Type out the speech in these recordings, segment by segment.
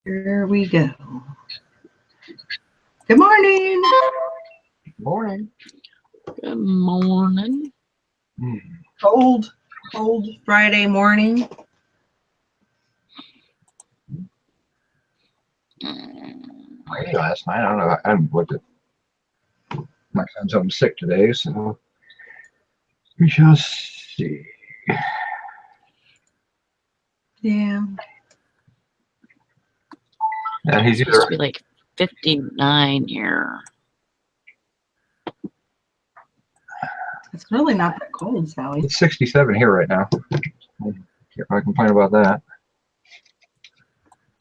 Here we go. Good morning. Morning. Good morning. Cold Friday morning. Rainy last night. I don't know. I haven't looked at. My son's home sick today, so we shall see. Yeah. And he's It's supposed to either be like 59 here. It's really not that cold, Sally. it's 67 here right now. Can't really complain about that.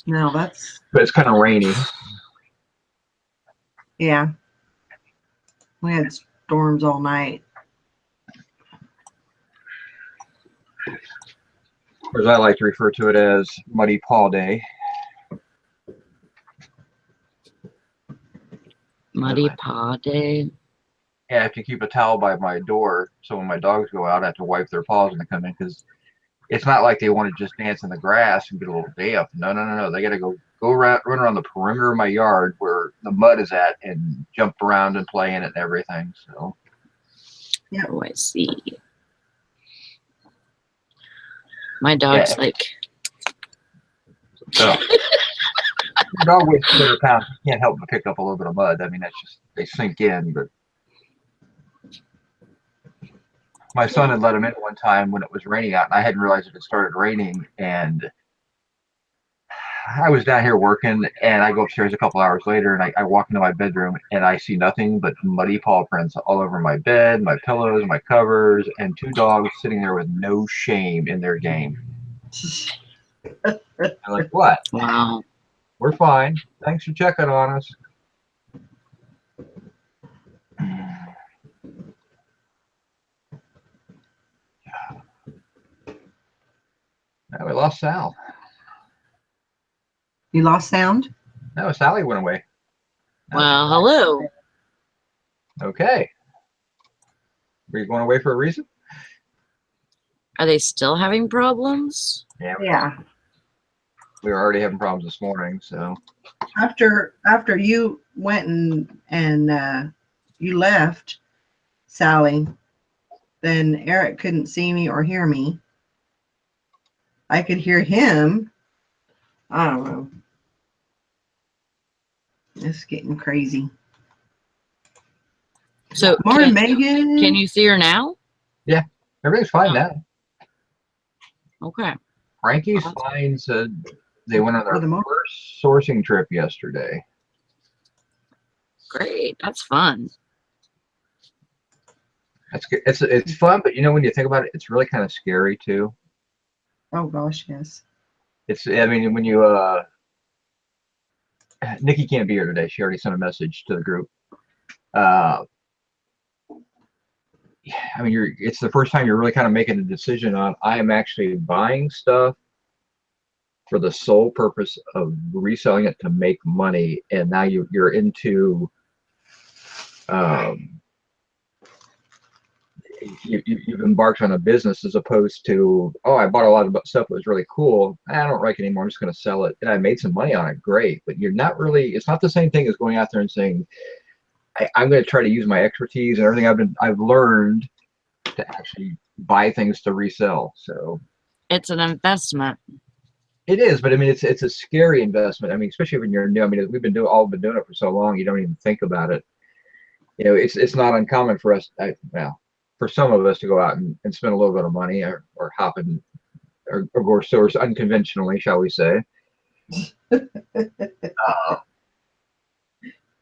No, that's But it's kind of rainy. yeah. We had storms all night. Or as I like to refer to it as Muddy Paw Day. Muddy Paw Day. Yeah, I have to keep a towel by my door so when my dogs go out, I have to wipe their paws when they come in because it's not like they want to just dance in the grass and get a little damp. No. They got to go run around the perimeter of my yard where the mud is at and jump around and play in it and everything. So. Yeah. Oh, I see. My dog's like. So, your dog weighs 200 pounds. You can't help but pick up a little bit of mud. I mean, that's just, they sink in. But my son had let him in one time when it was raining out, and I hadn't realized it had started raining. And I was down here working, and I go upstairs a couple hours later, and I walk into my bedroom, and I see nothing but muddy paw prints all over my bed, my pillows, my covers, and two dogs sitting there with no shame in their game. I'm like, what? Wow. We're fine. Thanks for checking on us. Now we lost Sal. You lost sound? No, Sally went away. Well, hello. Okay. Were you going away for a reason? Are they still having problems? Yeah. We were already having problems this morning, so. After you went and you left, Sally, then Eric couldn't see me or hear me. I could hear him. I don't know. It's getting crazy. So, Morning, Megan. Can you see her now? Yeah, everything's fine now. Okay. Frankie's fine said they went on their first sourcing trip yesterday. Great. That's fun. That's good. It's fun, but you know, when you think about it, it's really kind of scary too. Oh gosh, yes. I mean, when you Nikki can't be here today. She already sent a message to the group. I mean, it's the first time you're really kind of making a decision on, I am actually buying stuff for the sole purpose of reselling it to make money, and now you're into you've embarked on a business as opposed to, oh, I bought a lot of stuff that was really cool. I don't like it anymore. I'm just going to sell it, and I made some money on it. Great, but you're not really. It's not the same thing as going out there and saying, I'm going to try to use my expertise and everything I've learned to actually buy things to resell. So it's an investment. It is, but I mean, it's a scary investment. I mean, especially when you're new. I mean, we've been doing it for so long, you don't even think about it. You know, it's not uncommon for us. For some of us to go out and spend a little bit of money or hop in or go source unconventionally, shall we say? But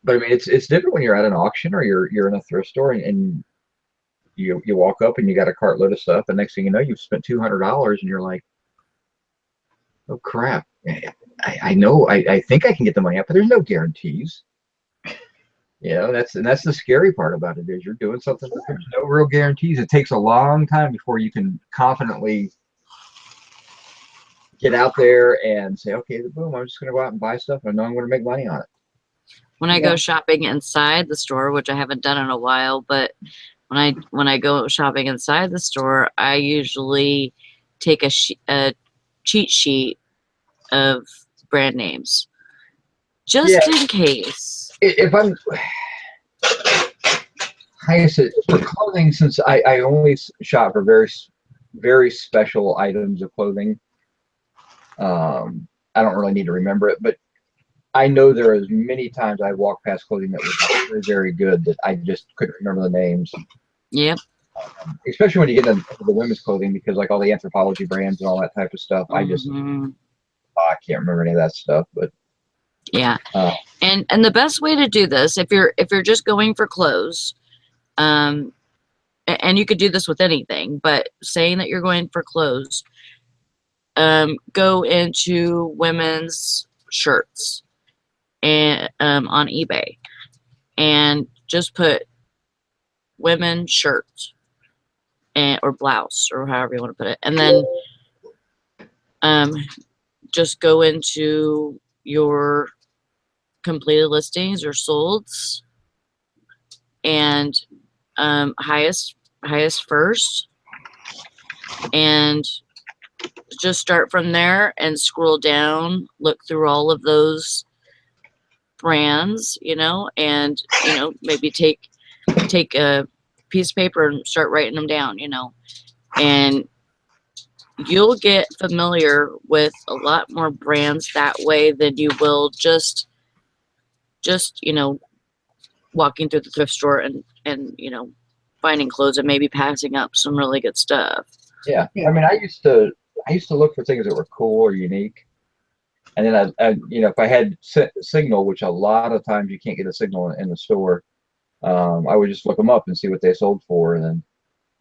I mean, it's different when you're at an auction or you're in a thrift store and you walk up and you got a cartload of stuff, and next thing you know, you've spent $200, and you're like, oh crap! I know I think I can get the money up, but there's no guarantees. You know, that's the scary part about it is you're doing something, but there's no real guarantees. It takes a long time before you can confidently get out there and say, okay, boom, I'm just going to go out and buy stuff, and I know I'm going to make money on it. When I go shopping inside the store, which I haven't done in a while, but when I go shopping inside the store, I usually take a cheat sheet of brand names. just in case. If I'm, like I said, for clothing, since I only shop for very special items of clothing, I don't really need to remember it, but I know there is many times I walked past clothing that was very, very good that I just couldn't remember the names. Yep. Especially when you get into the women's clothing, because like all the Anthropologie brands and all that type of stuff, I just I can't remember any of that stuff. But yeah, and the best way to do this, if you're just going for clothes, and you could do this with anything, but saying that you're going for clothes, go into women's shirts and on eBay, and just put women shirts or blouse or however you want to put it, and then just go into your completed listings or solds and highest first, and just start from there and scroll down, look through all of those brands, and maybe take a piece of paper and start writing them down, and you'll get familiar with a lot more brands that way than you will just walking through the thrift store and finding clothes and maybe passing up some really good stuff. Yeah. I mean, I used to look for things that were cool or unique, and then I if I had signal, which a lot of times you can't get a signal in the store, I would just look them up and see what they sold for, and then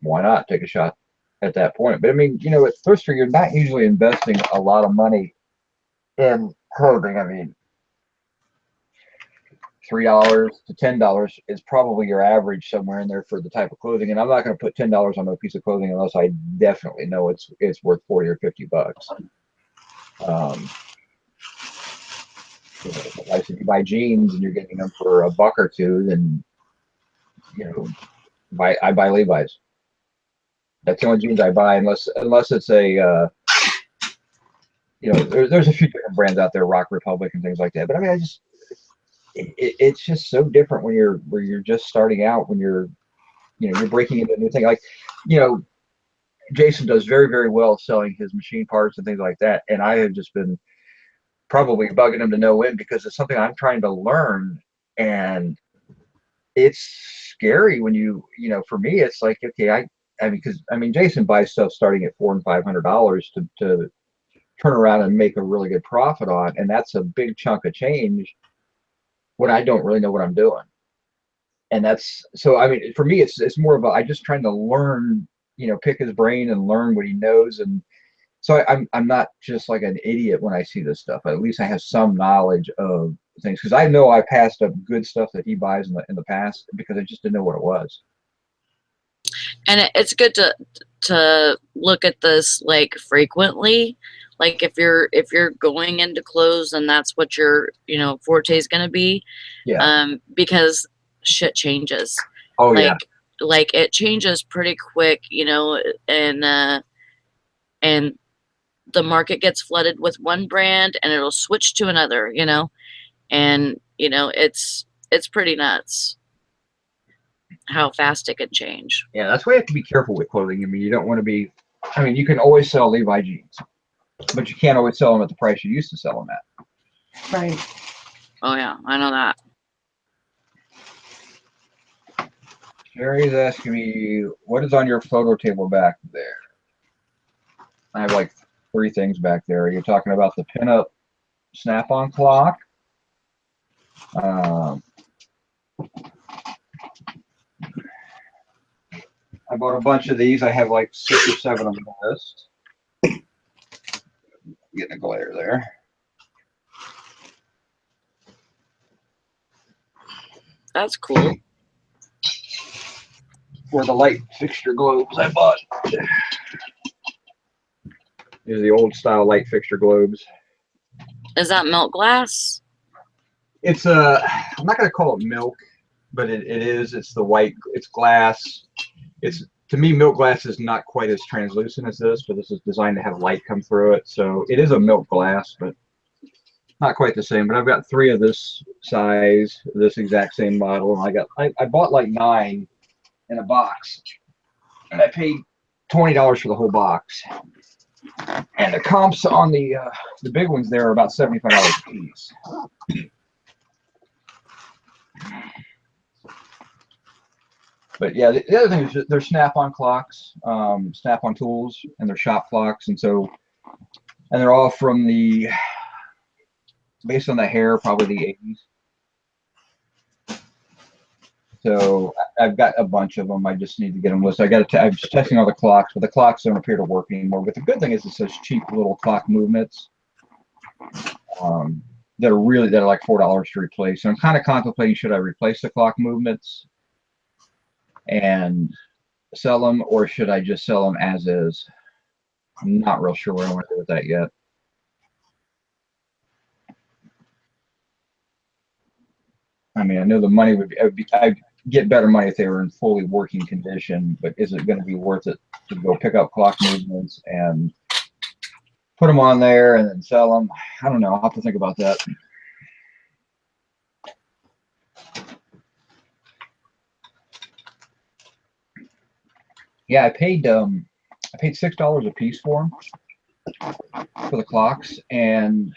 why not take a shot at that point. But I mean, at thrift store, you're not usually investing a lot of money in clothing. I mean, $3 to $10 is probably your average somewhere in there for the type of clothing. And I'm not going to put $10 on a piece of clothing unless I definitely know it's worth 40 or 50 bucks. Like if you buy jeans and you're getting them for $1 or $2, then I buy Levi's. That's the only jeans I buy, unless it's a there's a few different brands out there, Rock Republic and things like that. But I mean, it's just so different when you're just starting out, when you're breaking into a new thing. Like Jason does very, very well selling his machine parts and things like that, and I have just been probably bugging him to no end because it's something I'm trying to learn, and it's scary when for me it's like, okay, I mean, because Jason buys stuff starting at $400 and $500 to turn around and make a really good profit on, and that's a big chunk of change when I don't really know what I'm doing. And that's, so I mean, for me it's more of I just trying to learn, pick his brain and learn what he knows. And so I'm not just like an idiot when I see this stuff. At least I have some knowledge of things, because I know I passed up good stuff that he buys in the past because I just didn't know what it was. And it's good to look at this like frequently. Like if you're going into clothes and that's what your forte is going to be, because shit changes. Oh, like it changes pretty quick, and the market gets flooded with one brand and it'll switch to another, and it's pretty nuts how fast it can change. Yeah, that's why you have to be careful with clothing. I mean, you don't want to be, you can always sell Levi jeans, but you can't always sell them at the price you used to sell them at. Right. Oh yeah, I know that. Sherry's asking me, what is on your photo table back there? I have like 3 things back there. You're talking about the pinup snap-on clock. I bought a bunch of these. I have like 6 or 7 on the list. Getting a glare there. That's cool. For the light fixture globes I bought. These are the old style light fixture globes. Is that milk glass? It's I'm not gonna call it milk, but it is. It's the white. It's glass. It's, to me, milk glass is not quite as translucent as this, but this is designed to have light come through it. So it is a milk glass, but not quite the same, but I've got 3 of this size, this exact same model, and I bought like 9 in a box, and I paid $20 for the whole box. And the comps on the big ones there are about $75 a piece. But yeah, the other thing is that they're snap-on clocks, snap-on tools, and they're shop clocks, and they're all from based on the hair, probably the 80s. So I've got a bunch of them. I just need to get them listed. I'm just testing all the clocks, but the clocks don't appear to work anymore. But the good thing is it's such cheap little clock movements that are like $4 to replace. So I'm kind of contemplating, should I replace the clock movements and sell them, or should I just sell them as is? I'm not real sure what I want to do with that yet. I mean, I know the money I'd get better money if they were in fully working condition, but is it going to be worth it to go pick up clock movements and put them on there and then sell them? I don't know. I'll have to think about that. Yeah, I paid $6 a piece for the clocks, and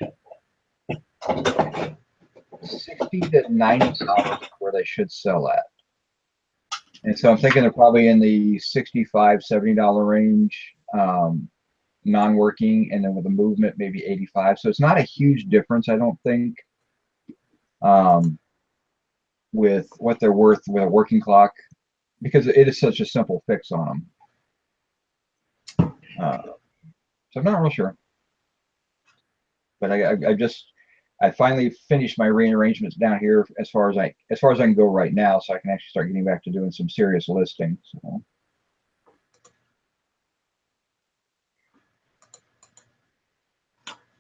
$60 to $90 where they should sell at. And so I'm thinking they're probably in the $65, $70 range, non-working, and then with the movement maybe 85. So it's not a huge difference, I don't think, with what they're worth with a working clock, because it is such a simple fix on them. So I'm not real sure. But I finally finished my rearrangements down here as far as I can go right now, so I can actually start getting back to doing some serious listings. So.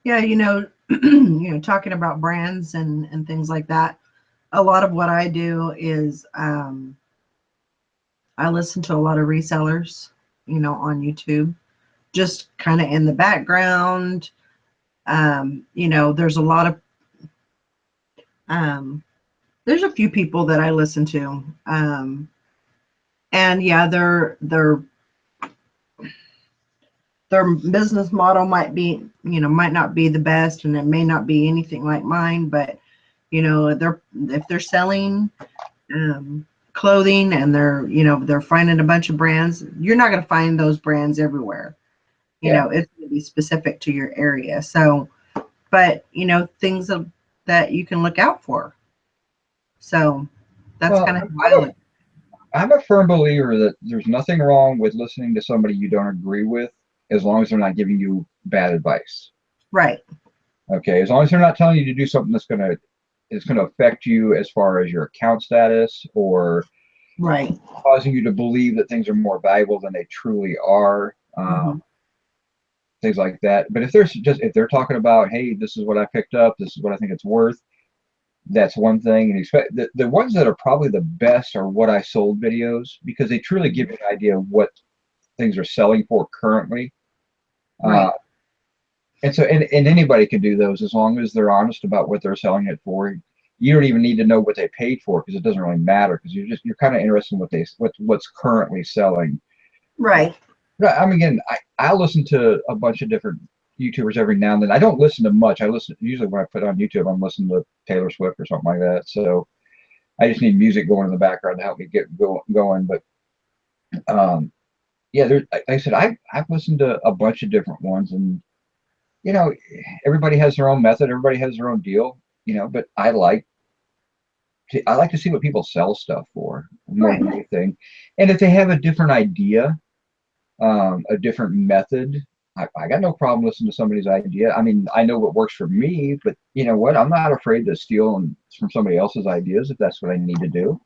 Yeah, talking about brands and things like that. A lot of what I do is I listen to a lot of resellers, on YouTube, just kind of in the background. There's a lot of there's a few people that I listen to, and yeah, their business model might not be the best, and it may not be anything like mine, but if they're selling clothing and they're finding a bunch of brands, you're not going to find those brands everywhere. Yeah. It's going to be specific to your area. So, but things that you can look out for. So that's kind of how I look. I'm a firm believer that there's nothing wrong with listening to somebody you don't agree with, as long as they're not giving you bad advice. Right. Okay, as long as they're not telling you to do something that's going to affect you as far as your account status, or right, causing you to believe that things are more valuable than they truly are. Things like that. But if they're talking about, hey, this is what I picked up, this is what I think it's worth, that's one thing. And the ones that are probably the best are what I sold videos, because they truly give you an idea of what things are selling for currently. right. And so anybody can do those as long as they're honest about what they're selling it for. You don't even need to know what they paid for, because it doesn't really matter, because you're kind of interested in what's currently selling. Right. I mean, again, I listen to a bunch of different YouTubers every now and then. I don't listen to much. Usually when I put on YouTube, I'm listening to Taylor Swift or something like that. So I just need music going in the background to help me get going. But yeah, like I said, I've listened to a bunch of different ones, and everybody has their own method. Everybody has their own deal. But I like to see what people sell stuff for more than anything. And if they have a different idea, a different method, I got no problem listening to somebody's idea. I mean, I know what works for me, but you know what? I'm not afraid to steal from somebody else's ideas if that's what I need to do.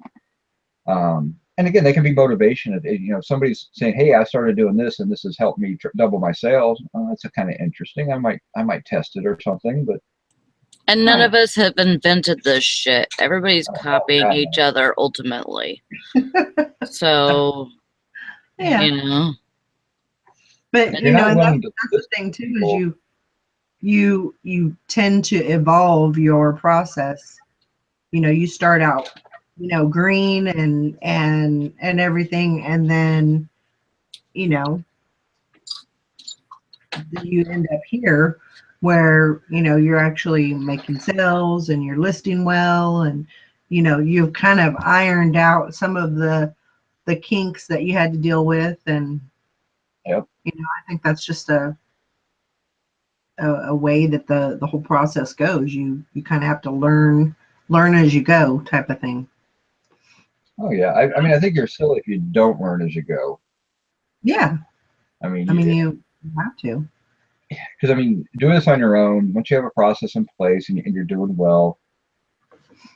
And again, they can be motivation. If somebody's saying, "Hey, I started doing this, and this has helped me double my sales," that's kind of interesting. I might test it or something. But and none of us have invented this shit. Everybody's copying God, each other ultimately. So, Yeah. you know. But you're not willing that's the thing too, is you tend to evolve your process. You start out, green and everything, and then, you know, you end up here where, you're actually making sales and you're listing well, and, you've kind of ironed out some of the kinks that you had to deal with. And, Yep. I think that's just a way that the whole process goes. You kind of have to learn as you go, type of thing. Oh yeah. I mean, I think you're silly if you don't learn as you go. Yeah. I mean, You have to. because I mean, doing this on your own, once you have a process in place and you're doing well,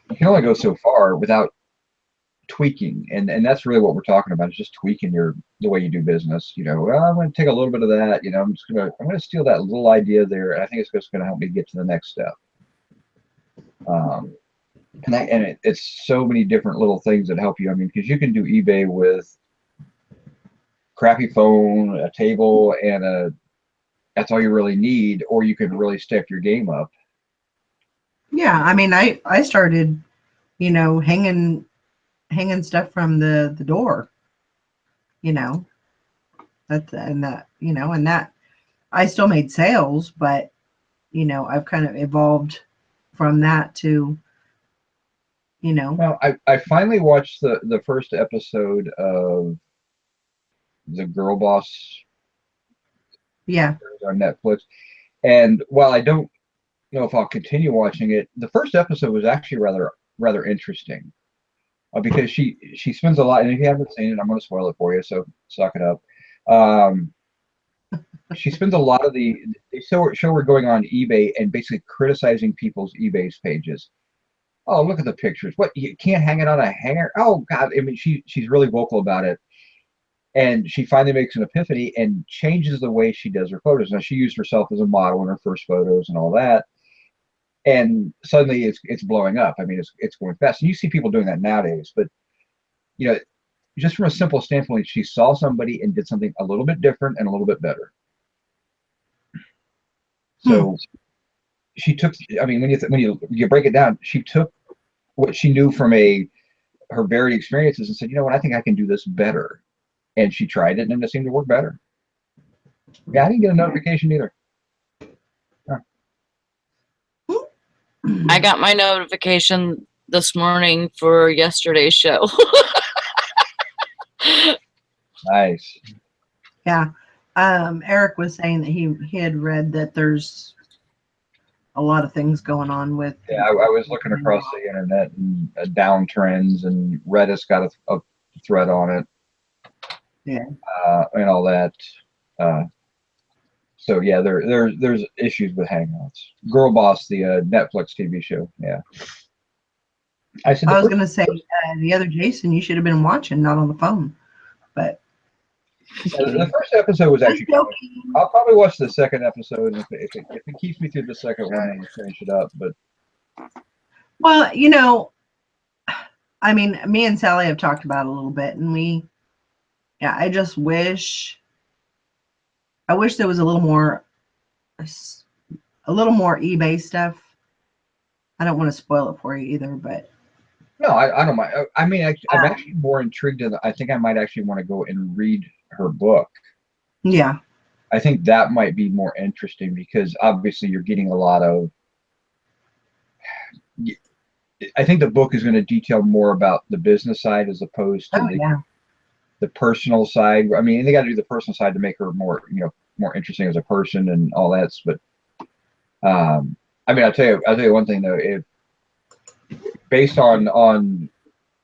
you can only go so far without tweaking, and that's really what we're talking about, is just tweaking the way you do business. Well, I'm going to take a little bit of that. I'm going to steal that little idea there, and I think it's just going to help me get to the next step. It's so many different little things that help you. I mean, because you can do eBay with crappy phone, a table, and that's all you really need, or you can really step your game up. Yeah. I mean, I started, hanging stuff from the door, you know, and that I still made sales, but, I've kind of evolved from that to, Well, I finally watched the first episode of the Girl Boss yeah. on Netflix, and while I don't know if I'll continue watching it, the first episode was actually rather interesting, because she spends a lot, and if you haven't seen it, I'm going to spoil it for you, so suck it up. Um, she spends a lot of they show her going on eBay and basically criticizing people's eBay's pages. Oh, look at the pictures. What, you can't hang it on a hanger? Oh God, I mean, she's really vocal about it, and she finally makes an epiphany and changes the way she does her photos. Now, she used herself as a model in her first photos and all that, and suddenly it's blowing up. I mean, it's going fast, and you see people doing that nowadays. But you know, just from a simple standpoint, she saw somebody and did something a little bit different and a little bit better. Hmm. So she took. I mean, when you break it down, she took what she knew from her varied experiences and said, you know what, I think I can do this better. And she tried it, and it seemed to work better. Yeah, I didn't get a notification either. Huh. I got my notification this morning for yesterday's show. Nice. Yeah. Eric was saying that he had read that there's a lot of things going on with. Yeah, I was looking across the internet, and downtrends, and Reddit's got a thread on it. Yeah. And all that. So yeah, there's issues with Hangouts. Girl Boss, the Netflix TV show. Yeah. I said I was going to say the other Jason, you should have been watching, not on the phone. But the first episode was actually. I'll probably watch the second episode, and if it keeps me through the second one, then I'll finish it up. But well, I mean, me and Sally have talked about it a little bit, and I just wish there was a little more eBay stuff. I don't want to spoil it for you either, but no, I don't mind. I mean, I'm actually more intrigued. I think I might actually want to go and read her book. Yeah. I think that might be more interesting, because obviously you're getting a lot of. I think the book is going to detail more about the business side as opposed to the personal side. I mean, they got to do the personal side to make her more interesting as a person and all that. But I mean, I'll tell you one thing though. If based on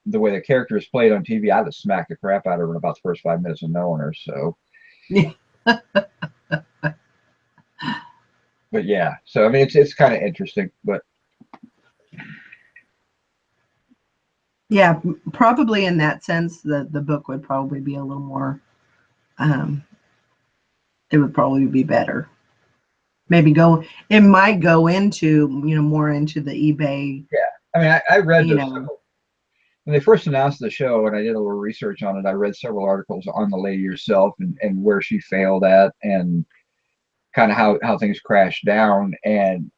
the way the character is played on TV, I'd have smacked the crap out of her in about the first 5 minutes of knowing her. So, but yeah. So I mean, it's kind of interesting, but. Yeah, probably in that sense, the book would probably be a little more. It would probably be better. Maybe it might go into more into the eBay. Yeah, I mean, I read when they first announced the show, and I did a little research on it. I read several articles on the lady herself and where she failed at, and kind of how things crashed down. And,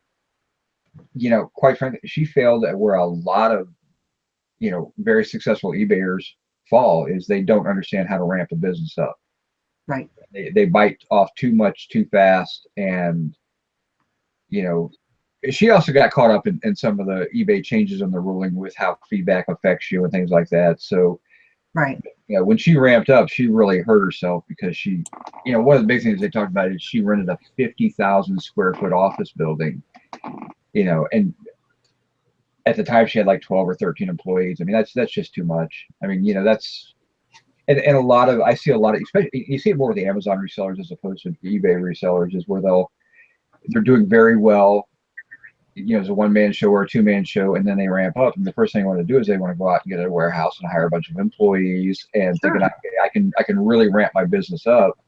you know, quite frankly, she failed at where a lot of, you know, very successful eBayers fall, is they don't understand how to ramp a business up. Right. They bite off too much too fast. And, you know, she also got caught up in some of the eBay changes in the ruling with how feedback affects you and things like that. So, Right. you know, when she ramped up, she really hurt herself because she, you know, one of the big things they talked about is she rented a 50,000 square foot office building, you know, and at the time she had like 12 or 13 employees. I mean, that's just too much. I mean, you know, that's, and a lot of, I see a lot of, especially you see it more with the Amazon resellers as opposed to the eBay resellers, is where they're doing very well, you know, as a one-man show or a two-man show, and then they ramp up, and the first thing they want to do is they want to go out and get a warehouse and hire a bunch of employees, and Sure. thinking, I can really ramp my business up.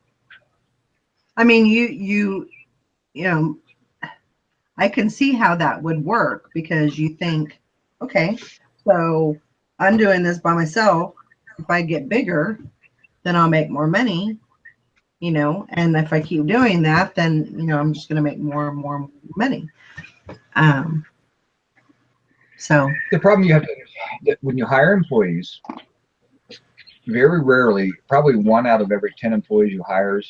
I mean, you know, I can see how that would work, because you think, okay, so I'm doing this by myself. If I get bigger, then I'll make more money, you know, and if I keep doing that, then, you know, I'm just going to make more and more money. So The problem you have to understand that when you hire employees, very rarely, probably 1 out of every 10 employees you hire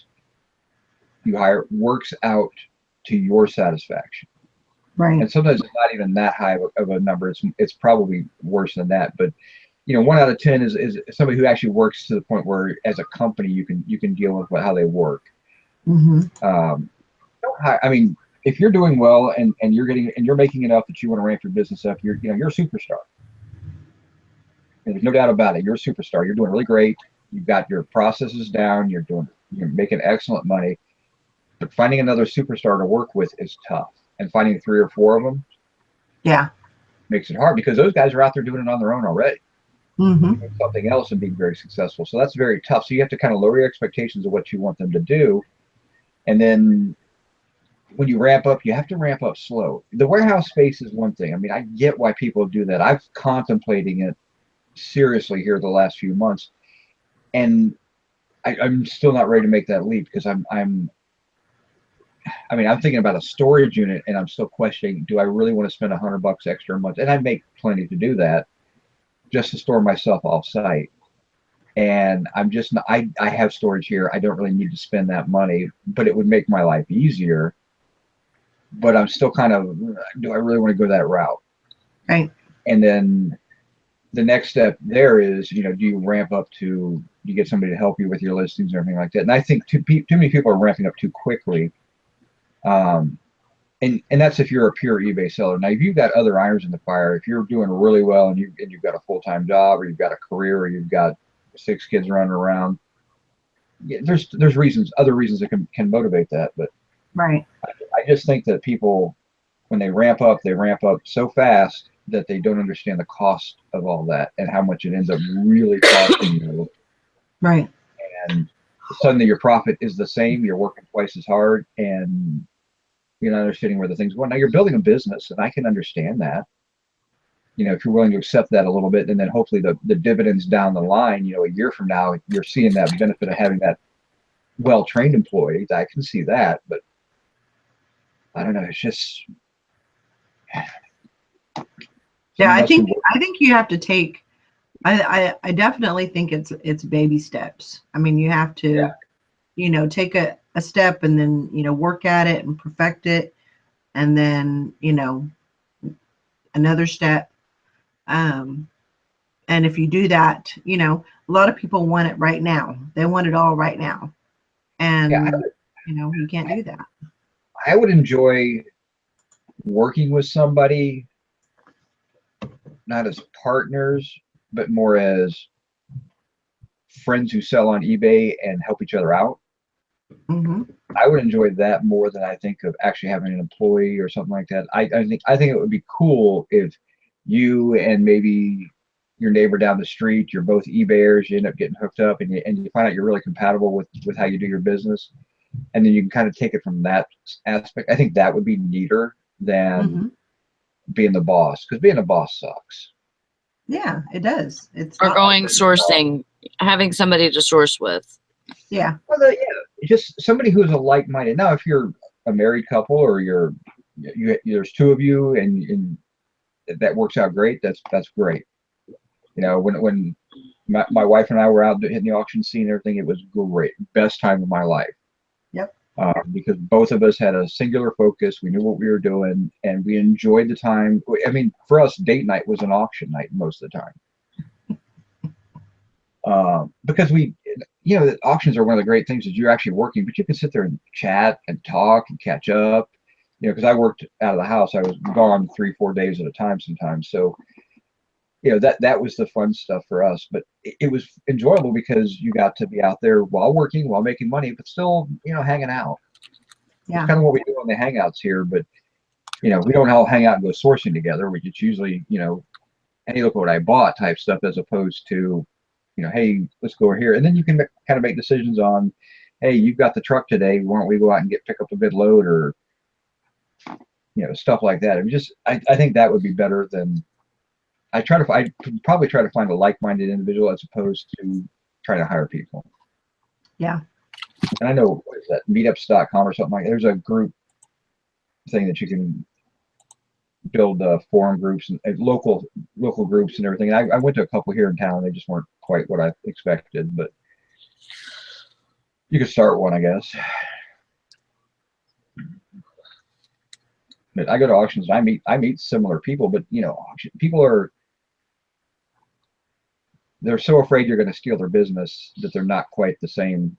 works out to your satisfaction. right. And sometimes it's not even that high of a number. It's probably worse than that. But, you know, 1 out of 10 is somebody who actually works to the point where, as a company, you can deal with how they work. Mm-hmm. I mean, if you're doing well and you're making enough that you want to ramp your business up, you're a superstar. And there's no doubt about it. You're a superstar. You're doing really great. You've got your processes down. You're making excellent money. But finding another superstar to work with is tough. And finding 3 or 4 of them, Yeah. makes it hard, because those guys are out there doing it on their own already. Mm-hmm. Doing something else and being very successful. So that's very tough. So you have to kind of lower your expectations of what you want them to do. And then when you ramp up, you have to ramp up slow. The warehouse space is one thing. I mean, I get why people do that. I've contemplating it seriously here the last few months, and I'm still not ready to make that leap, because I'm thinking about a storage unit, and I'm still questioning, do I really want to spend $100 extra a month? And I make plenty to do that, just to store myself off site. And I'm just not, I have storage here. I don't really need to spend that money, but it would make my life easier. But I'm still kind of, do I really want to go that route? Right. And then the next step there is, you know, do you ramp up to, you get somebody to help you with your listings or everything like that? And I think too many people are ramping up too quickly. And that's if you're a pure eBay seller. Now, if you've got other irons in the fire, if you're doing really well and you've got a full-time job, or you've got a career, or you've got 6 kids running around, yeah, there's other reasons that can motivate that. But Right. I just think that people, when they ramp up so fast that they don't understand the cost of all that and how much it ends up really costing you. Right. And suddenly your profit is the same. You're working twice as hard, and you're not understanding where the things go. Now you're building a business, and I can understand that. You know, if you're willing to accept that a little bit, and then hopefully the dividends down the line, you know, a year from now, you're seeing that benefit of having that well-trained employee. I can see that, but I don't know. It's just, Yeah, I think you have to take, I definitely think it's baby steps. I mean, you have to, Yeah. you know, take a step, and then, you know, work at it and perfect it, and then, you know, another step. And if you do that, you know, a lot of people want it right now. They want it all right now. And, Yeah, you know, you can't do that. I would enjoy working with somebody, not as partners, but more as friends who sell on eBay and help each other out. Mm-hmm. I would enjoy that more than I think of actually having an employee or something like that. I think it would be cool if you and maybe your neighbor down the street, you're both eBayers, you end up getting hooked up, and you find out you're really compatible with how you do your business, and then you can kind of take it from that aspect. I think that would be neater than being the boss, because being a boss sucks. Yeah, it does. It's Or not going sourcing, having somebody to source with. Yeah. Well, yeah, just somebody who's a like-minded. Now, if you're a married couple or there's two of you and that works out great, that's great. You know, when my wife and I were out hitting the auction scene and everything, it was great. Best time of my life. Yep. Because both of us had a singular focus. We knew what we were doing, and we enjoyed the time. I mean, for us, date night was an auction night most of the time. Because the auctions are one of the great things is you're actually working, but you can sit there and chat and talk and catch up. You know, because I worked out of the house, I was gone 3-4 days at a time sometimes. So, you know, that was the fun stuff for us. But it was enjoyable because you got to be out there while working, while making money, but still, you know, hanging out. Yeah. It's kind of what we do on the hangouts here, but you know, we don't all hang out and go sourcing together. It's usually, you know, hey, look what I bought type stuff, as opposed to, you know, hey, let's go over here. And then you can kind of make decisions on, hey, you've got the truck today. Why don't we go out and pick up a good load, or, you know, stuff like that. I think that would be better than I'd probably try to find a like-minded individual as opposed to trying to hire people. Yeah. And I know, what is that, meetups.com or something like that. There's a group thing that you can build forum groups and local groups and everything. And I went to a couple here in town. They just weren't quite what I expected, but you could start one, I guess. But I go to auctions. I meet similar people, but you know, people they're so afraid you're going to steal their business that they're not quite the same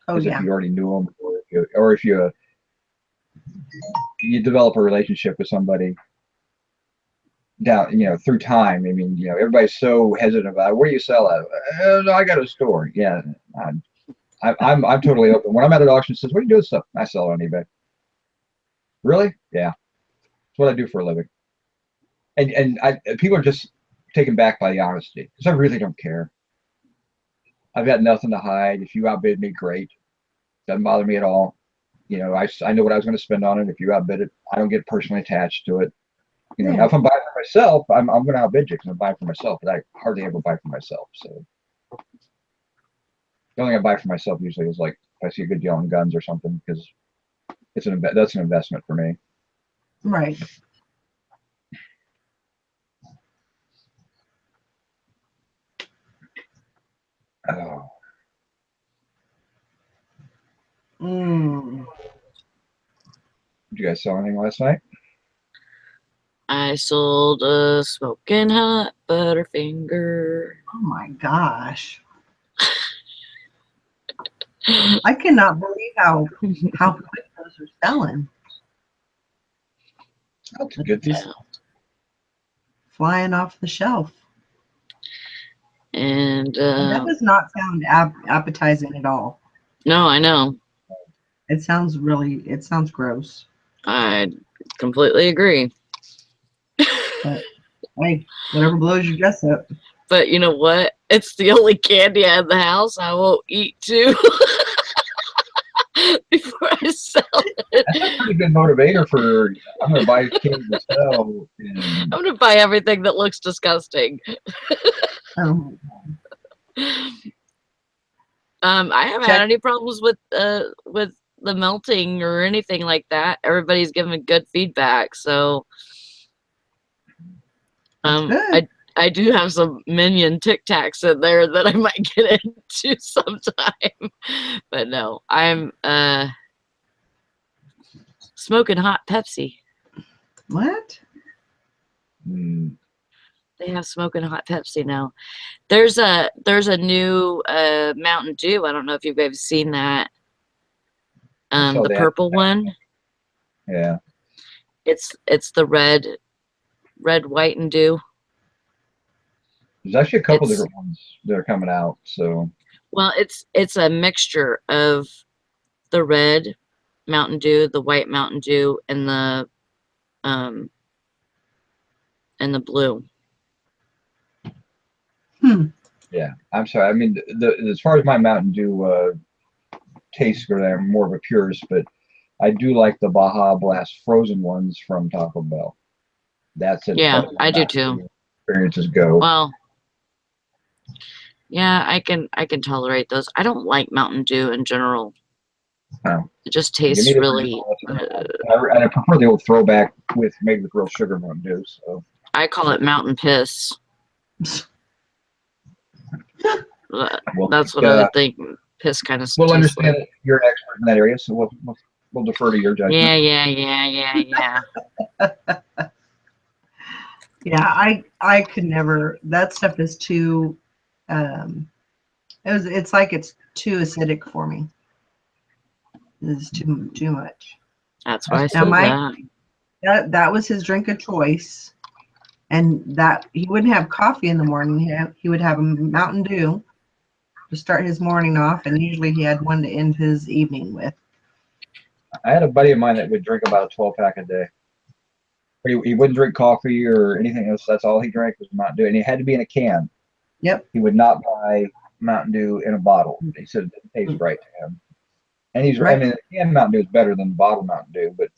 Oh as yeah. if you already knew them, or if you develop a relationship with somebody down, you know, through time. I mean, you know, everybody's so hesitant about where do you sell at. No, I got a store. Yeah, I'm totally open. When I'm at an auction, it says, "What do you do with stuff?" I sell it on eBay. Really? Yeah, it's what I do for a living. And people are just taken back by the honesty because I really don't care. I've got nothing to hide. If you outbid me, great. Doesn't bother me at all. You know, I know what I was going to spend on it. If you outbid it, I don't get personally attached to it. You know, Yeah. now if I'm buying for myself, I'm going to outbid you because I'm buying for myself, but I hardly ever buy for myself. So the only thing I buy for myself usually is like if I see a good deal on guns or something, because that's an investment for me. Right. Oh. Did you guys sell anything last night? I sold a smoking hot Butterfinger. Oh my gosh. I cannot believe how quick those are selling. That's a good thing. Flying off the shelf. And That does not sound appetizing at all. no, I know. It sounds gross. I completely agree. But hey, whatever blows your guts up. But you know what? It's the only candy I have in the house I won't eat too before I sell it. That's a pretty good motivator for, I'm going to buy candy to sell. I'm going to buy everything that looks disgusting. I haven't had any problems with the melting or anything like that. Everybody's giving good feedback, so I do have some minion Tic Tacs in there that I might get into sometime. But no, I'm smoking hot Pepsi. What? They have smoking hot Pepsi now. There's a new Mountain Dew. I don't know if you've ever seen that. The purple one. Yeah. It's the red, white, and dew. There's actually a couple different ones that are coming out. So. Well, it's a mixture of the red Mountain Dew, the white Mountain Dew, and the blue. Yeah, I'm sorry. I mean, as far as my Mountain Dew tastes go, I'm more of a purist, but I do like the Baja Blast frozen ones from Taco Bell. That's it. Yeah, I do too. Experiences go. Well, yeah, I can tolerate those. I don't like Mountain Dew in general. Oh. It just Give me tastes the really. original. And I prefer the old throwback made with real sugar Mountain Dew. So I call it mountain piss. That's what I would think. Piss kind of we'll tastes understand like. that you're an expert in that area, so we'll defer to your judgment. Yeah. Yeah, I could never. That stuff is too. It's like it's too acidic for me. It's too much. That's why I Now said Mike, that. that was his drink of choice, and that he wouldn't have coffee in the morning. He would have a Mountain Dew to start his morning off, and usually he had one to end his evening with. I had a buddy of mine that would drink about a 12-pack a day. He wouldn't drink coffee or anything else. That's all he drank was Mountain Dew, and it had to be in a can. Yep. He would not buy Mountain Dew in a bottle. He said it didn't taste right to him. And he's right. I mean, can Mountain Dew is better than bottle Mountain Dew, but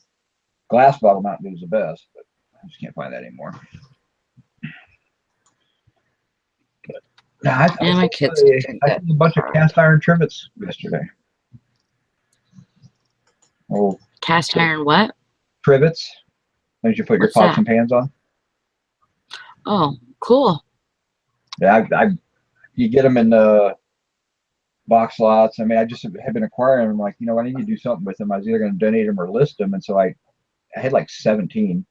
glass bottle Mountain Dew is the best. But I just can't find that anymore. I my kids I did a bunch of cast iron trivets yesterday. Oh, cast iron what? Trivets. As you put your pots and pans on. Oh, cool. Yeah, you get them in box lots. I mean, I just have been acquiring them. Like, I need to do something with them. I was either going to donate them or list them, and so I had like 17.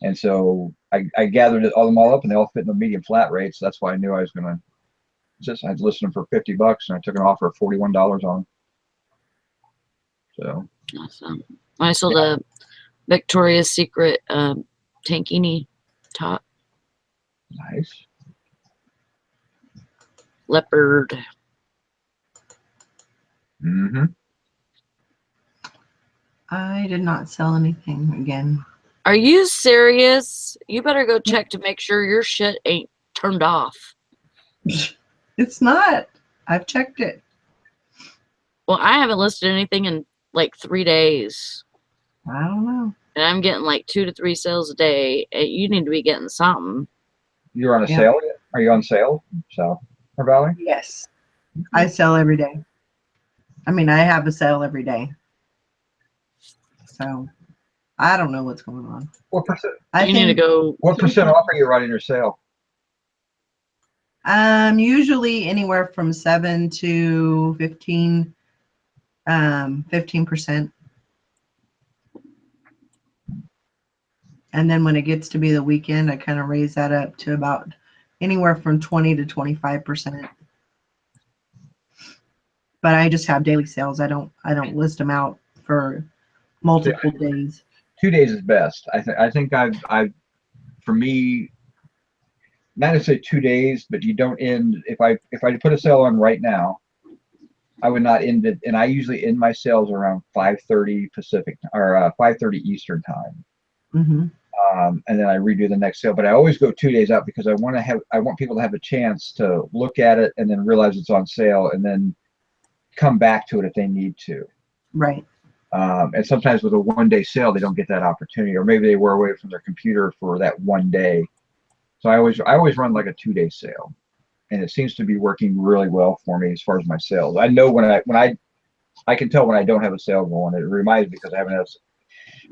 And so I gathered all up, and they all fit in the medium flat rate. So that's why I knew I was going to I'd list them for $50, and I took an offer of $41 on them. So awesome. I sold a Victoria's Secret tankini top. Nice. Leopard. Mm-hmm. I did not sell anything again. Are you serious? You better go check to make sure your shit ain't turned off. It's not. I've checked it. Well, I haven't listed anything in like 3 days. I don't know. And I'm getting like 2 to 3 sales a day. You need to be getting something. You're on a sale? Are you on sale, South or Valley? Yes. I sell every day. I mean, I have a sale every day. So I don't know what's going on. What percent? Need to go. What percent off are you running your sale? Usually anywhere from 7 to 15, 15%. And then when it gets to be the weekend, I kind of raise that up to about anywhere from 20 to 25%. But I just have daily sales. I don't list them out for multiple days. 2 days is best. I think I've for me, not to say 2 days, but you don't end if I put a sale on right now, I would not end it, and I usually end my sales around 5:30 Pacific or 5:30 Eastern time. Mm-hmm. And then I redo the next sale, but I always go 2 days out because I want people to have a chance to look at it and then realize it's on sale and then come back to it if they need to. Right. And sometimes with a 1 day sale, they don't get that opportunity, or maybe they were away from their computer for that 1 day. So I always run like a 2 day sale, and it seems to be working really well for me as far as my sales. I know when I can tell when I don't have a sale going. It reminds me because I haven't had.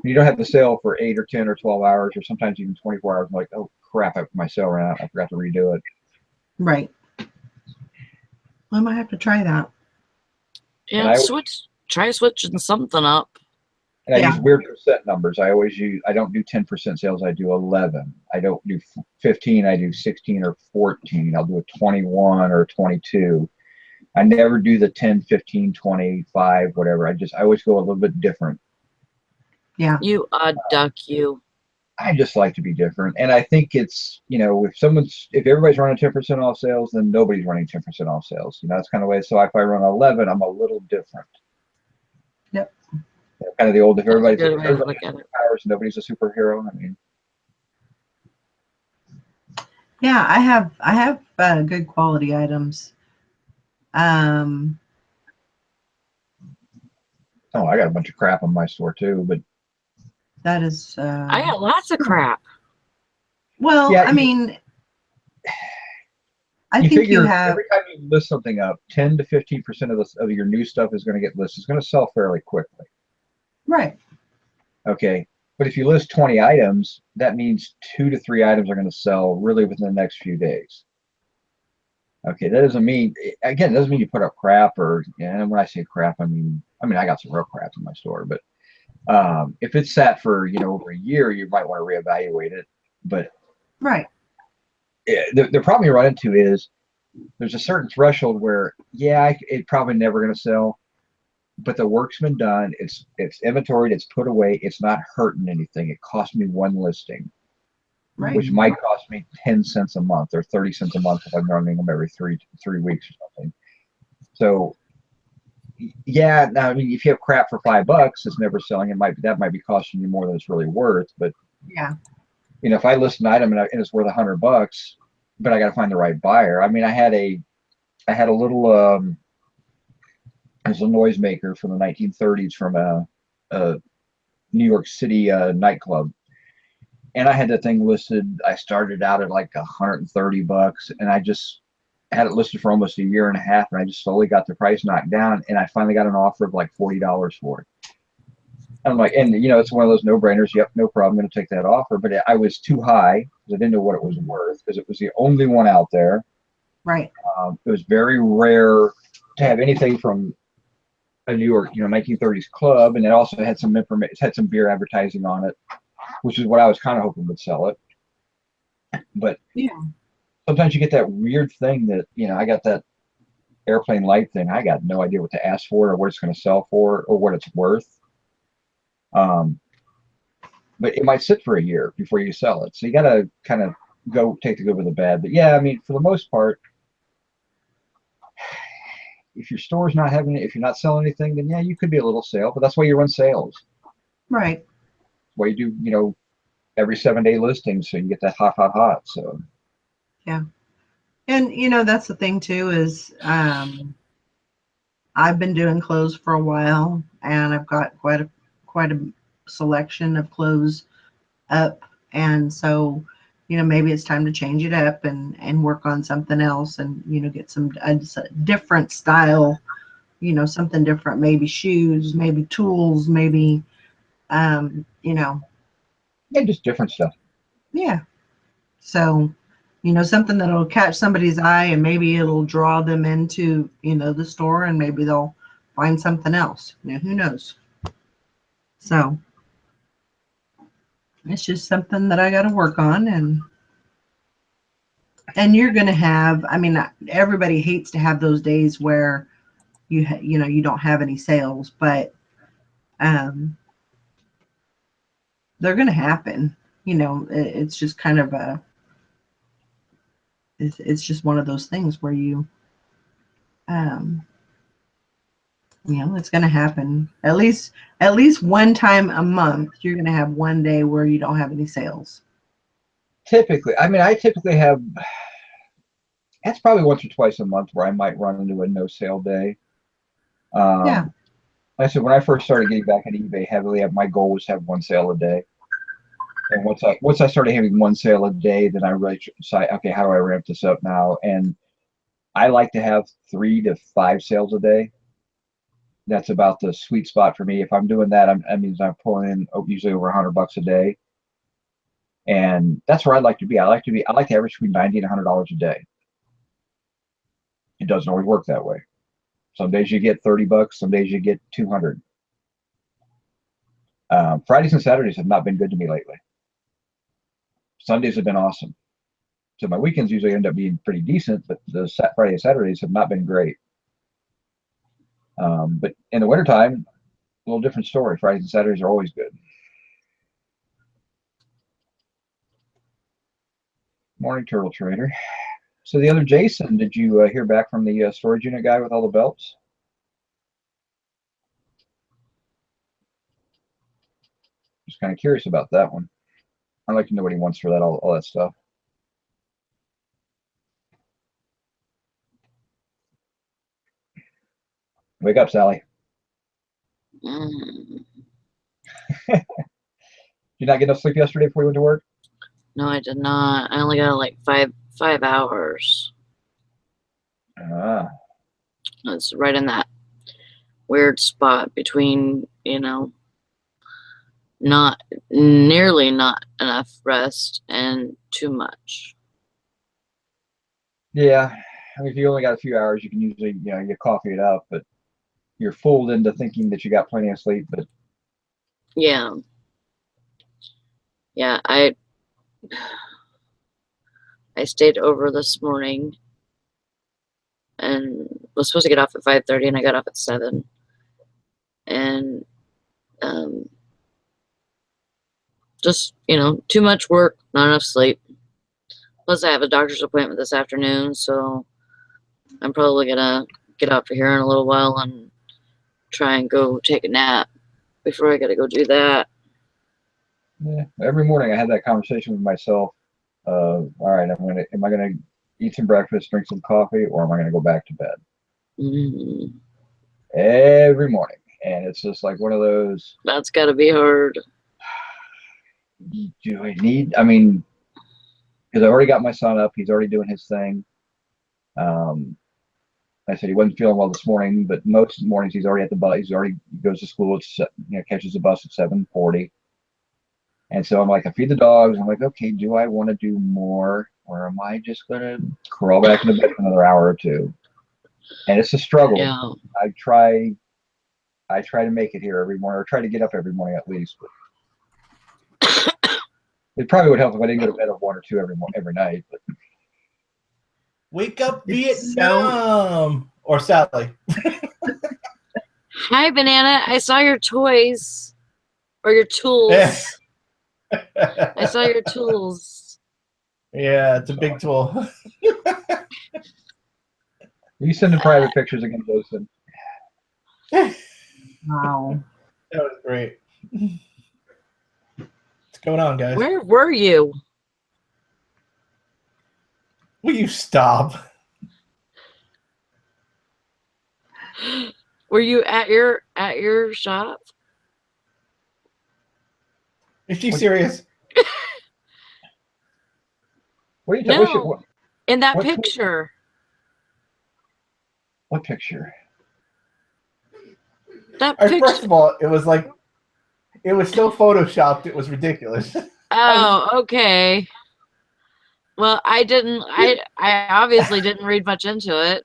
When you don't have the sale for 8 or 10 or 12 hours, or sometimes even 24 hours, I'm like, oh crap, my sale ran out. I forgot to redo it. Right. I might have to try that. Yeah, try switching something up. And I use weird percent numbers. I don't do 10% sales. I do 11. I don't do 15. I do 16 or 14. I'll do a 21 or 22. I never do the 10, 15, 25, whatever. I always go a little bit different. Yeah. You odd duck, you. I just like to be different. And I think it's, if everybody's running 10% off sales, then nobody's running 10% off sales. That's kind of the way. So if I run 11, I'm a little different. Yep. Kind of the old, if everybody's powers, nobody's a superhero. I mean, yeah, I have good quality items. I got a bunch of crap on my store too, but that is. I got lots of crap. Well, yeah, I mean, I You think you figure have, every time you list something up, 10 to 15% of your new stuff is going to get listed. It's going to sell fairly quickly. right, Okay. But if you list 20 items, that means 2 to 3 items are going to sell really within the next few days. Okay, that doesn't mean, again, it doesn't mean you put up crap or, and when I say crap, I mean I got some real crap in my store, but if it's sat for, over a year, you might want to reevaluate it. But right, the problem you run into is there's a certain threshold where, yeah, it's probably never going to sell, but the work's been done. It's inventoried. It's put away. It's not hurting anything. It cost me one listing, right, which might cost me 10 cents a month or 30 cents a month if I'm running them every three weeks or something. So yeah, now I mean, if you have crap for $5, it's never selling. That might be costing you more than it's really worth. But yeah, if I list an item and it's worth $100, but I got to find the right buyer. I mean, I had a little it was a noisemaker from the 1930s from a New York City nightclub, and I had that thing listed. I started out at like $130, and I just had it listed for almost a year and a half, and I just slowly got the price knocked down, and I finally got an offer of like $40 for it. And I'm like, and it's one of those no-brainers. Yep, no problem, I'm going to take that offer. But I was too high because I didn't know what it was worth because it was the only one out there. right, It was very rare to have anything from a New York, 1930s club, and it also had some information. It had some beer advertising on it, which is what I was kind of hoping would sell it. But yeah, sometimes you get that weird thing that I got that airplane light thing. I got no idea what to ask for or what it's going to sell for or what it's worth. But it might sit for a year before you sell it. So you got to kind of take the good with the bad. But yeah, I mean, for the most part, if your store's not having it, if you're not selling anything, then yeah, you could be a little sale. But that's why you run sales. right, That's why you do, every 7-day listing so you get that hot. So yeah. And that's the thing too is I've been doing clothes for a while, and I've got quite a selection of clothes up, and so maybe it's time to change it up and work on something else, and get some a different style, something different, maybe shoes, maybe tools, maybe yeah, just different stuff. yeah. So something that'll catch somebody's eye, and maybe it'll draw them into the store, and maybe they'll find something else. Who knows? So it's just something that I got to work on, and you're going to have, I mean, everybody hates to have those days where you don't have any sales, but they're going to happen. It's just kind of it's just one of those things where um it's going to happen at least one time a month. You're going to have one day where you don't have any sales. Typically, I mean, I typically have. That's probably once or twice a month where I might run into a no sale day. Yeah, Like I said, when I first started getting back into eBay heavily, my goal was to have one sale a day. And once I started having one sale a day, then I really decided, okay, how do I ramp this up now? And I like to have 3 to 5 sales a day. That's about the sweet spot for me. If I'm doing that, I mean, I'm pulling in usually over $100 a day, and that's where I like to be. I like to average between $90 and $100 a day. It doesn't always work that way. Some days you get $30, some days you get 200. Fridays and Saturdays have not been good to me lately. Sundays have been awesome. So my weekends usually end up being pretty decent, but the Friday and Saturdays have not been great. But in the wintertime, a little different story. Fridays and Saturdays are always good. Morning, Turtle Trader. So the other Jason, did you hear back from the storage unit guy with all the belts? Just kind of curious about that one. I'd like to know what he wants for that, all that stuff. Wake up, Sally. Mm. Did you not get enough sleep yesterday before you went to work? No, I did not. I only got like five hours. Ah, It's right in that weird spot between, you know, not nearly not enough rest and too much. yeah. I mean, if you only got a few hours, you can usually, you coffee it up, but you're fooled into thinking that you got plenty of sleep. But Yeah. Yeah, I stayed over this morning and was supposed to get off at 5:30 and I got off at 7. And um just, you know, too much work, not enough sleep. Plus I have a doctor's appointment this afternoon, so I'm probably gonna get off of here in a little while and try and go take a nap before I gotta go do that. yeah, every morning I had that conversation with myself. All right, am I gonna eat some breakfast, drink some coffee, or am I gonna go back to bed? Mm, Every morning, and it's just like one of those. that's gotta be hard. Do I need? I mean, because I already got my son up, he's already doing his thing. Um, I said he wasn't feeling well this morning, but most mornings he's already at the bus. He goes to school. Catches the bus at 7:40. And so I'm like, I feed the dogs. I'm like, okay, do I want to do more, or am I just gonna crawl back into bed for another hour or two? And it's a struggle. Yeah. I try to make it here every morning, or try to get up every morning at least. But it probably would help if I didn't go to bed at 1 or 2 every night. But Wake up, It's Vietnam, or Sally. Hi, Banana. I saw your toys or your tools. I saw your tools. Yeah, it's a big tool. will you send the private pictures again, Jason? Wow. That was great. What's going on, guys? Where were you? Will you stop? Were you at your shop? Is she serious? What are you talking? No. In that what- picture. What picture? That All right, picture. first of all, it was so photoshopped, it was ridiculous. Oh, okay. Well, I obviously didn't read much into it.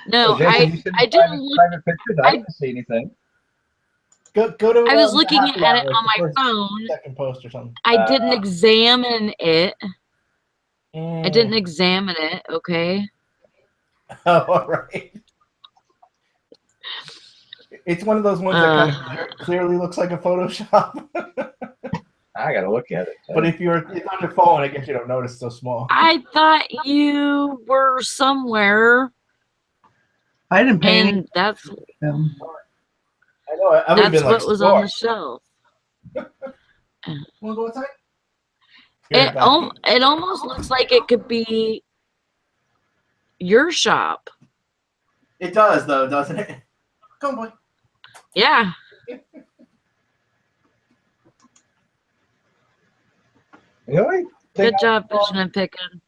No, Oh, Jason, you sent I me didn't look. private pictures. I didn't see anything. Go to. I was the looking happy at it hour, on the my first, phone. second post or something. I didn't examine it. I didn't Mm. examine it, okay? Oh, all right. It's one of those ones that kind of clearly looks like a Photoshop. I gotta look at it. But if it's on your phone, I guess you don't notice it's so small. I thought you were somewhere, I didn't pay any. and that's I know. I would have been like, what was on the shelf. Want to go outside? It almost looks like it could be your shop. It does, though, doesn't it? Come on, boy. Yeah. The only Good job fishing and picking.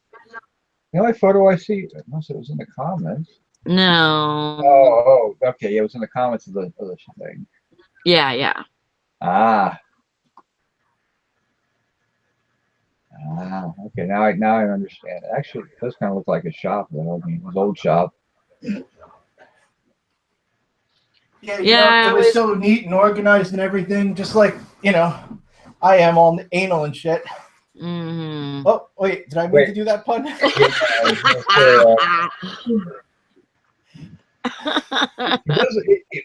The only photo I see, unless it was in the comments. No. Oh, okay. Yeah, it was in the comments of the thing. Yeah. Ah. Okay. Now I understand. Actually, it does kind of look like a shop, though. I mean, his old shop. Yeah, it was so neat and organized and everything, just like, I am all anal and shit. Mm-hmm. Oh, wait, did I mean to do that pun?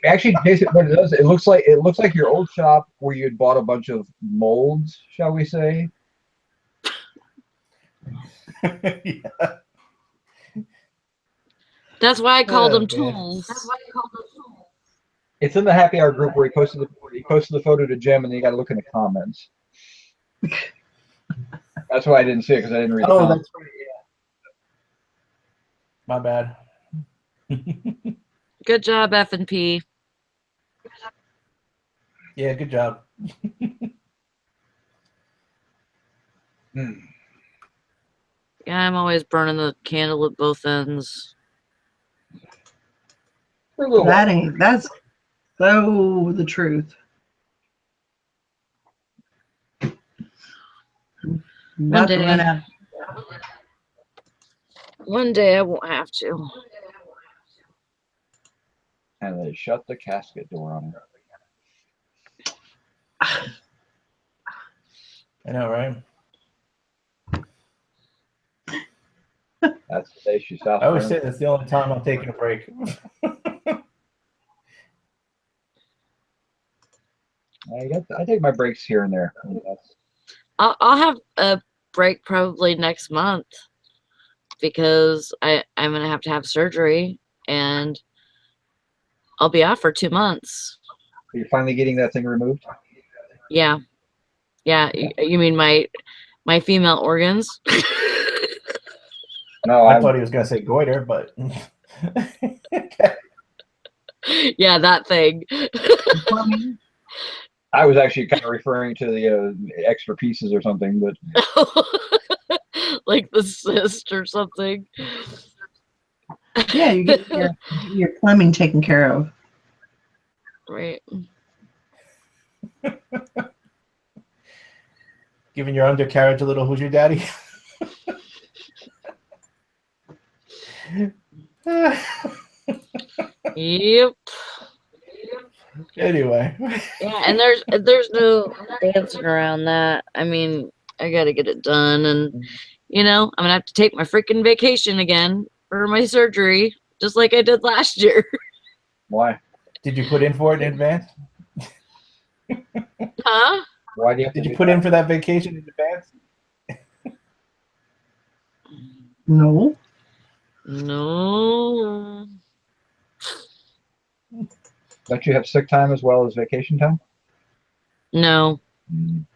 Actually, Jason, what it does, it looks like your old shop where you had bought a bunch of molds, shall we say? Yeah. That's why I called them tools. It's in the happy hour group where he posted the photo to Jim, and then you got to look in the comments. That's why I didn't see it, because I didn't read the comments. That's right. Yeah. My bad. Good job, F&P. Yeah, good job. Yeah, I'm always burning the candle at both ends. For a little while. That's so the truth. About to run out. One day I won't have to. And they shut the casket door on her. I know, right? That's the day she stopped. I always say that's the only time I'm taking a break. I take my breaks here and there. I'll have a break probably next month because I'm gonna have to have surgery and I'll be off for 2 months. You're finally getting that thing removed? Yeah. Yeah. You mean my female organs? No, I thought he was gonna say goiter, but Yeah, that thing. I was actually kind of referring to the extra pieces or something, but Like the cyst or something. Yeah, you get your plumbing taken care of. Right. giving your undercarriage a little who's your daddy. Yep. Anyway. Yeah, and there's no dancing around that. I mean, I gotta get it done, and I'm gonna have to take my freaking vacation again for my surgery, just like I did last year. why? Did you put in for it in advance? Huh? Why do you have to Did you do put that? in for that vacation in advance? No. No. Don't you have sick time as well as vacation time? No.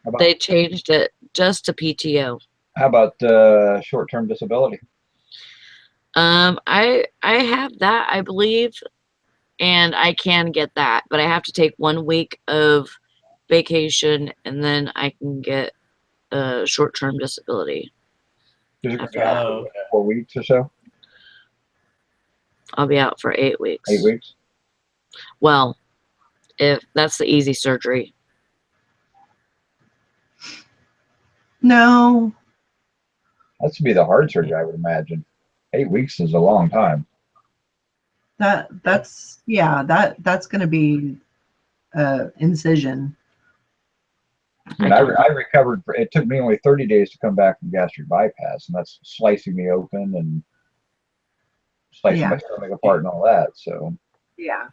How They changed it just to PTO. about short-term disability? I have that, I believe, and I can get that, but I have to take 1 week of vacation and then I can get a short-term disability. You're going to be After out that. for 4 weeks or so? I'll be out for 8 weeks. 8 weeks? Well, if that's the easy surgery. No. That should be the hard surgery, I would imagine. 8 weeks is a long time. That's going to be incision. I mean, I recovered. It took me only 30 days to come back from gastric bypass, and that's slicing me open and slicing my stomach apart and all that. So Yeah.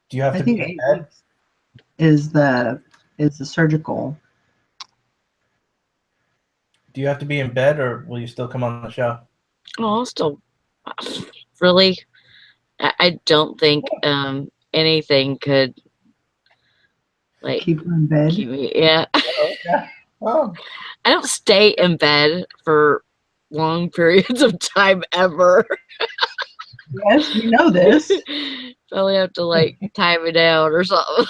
Do you have I to think be in 8 bed? weeks is the surgical. Do you have to be in bed, or will you still come on the show? Oh, still, really, I don't think anything could like keep you in bed. keep me. Yeah. Oh, okay. Oh. I don't stay in bed for long periods of time ever. Yes, we know this. Probably have to like tie me down or something.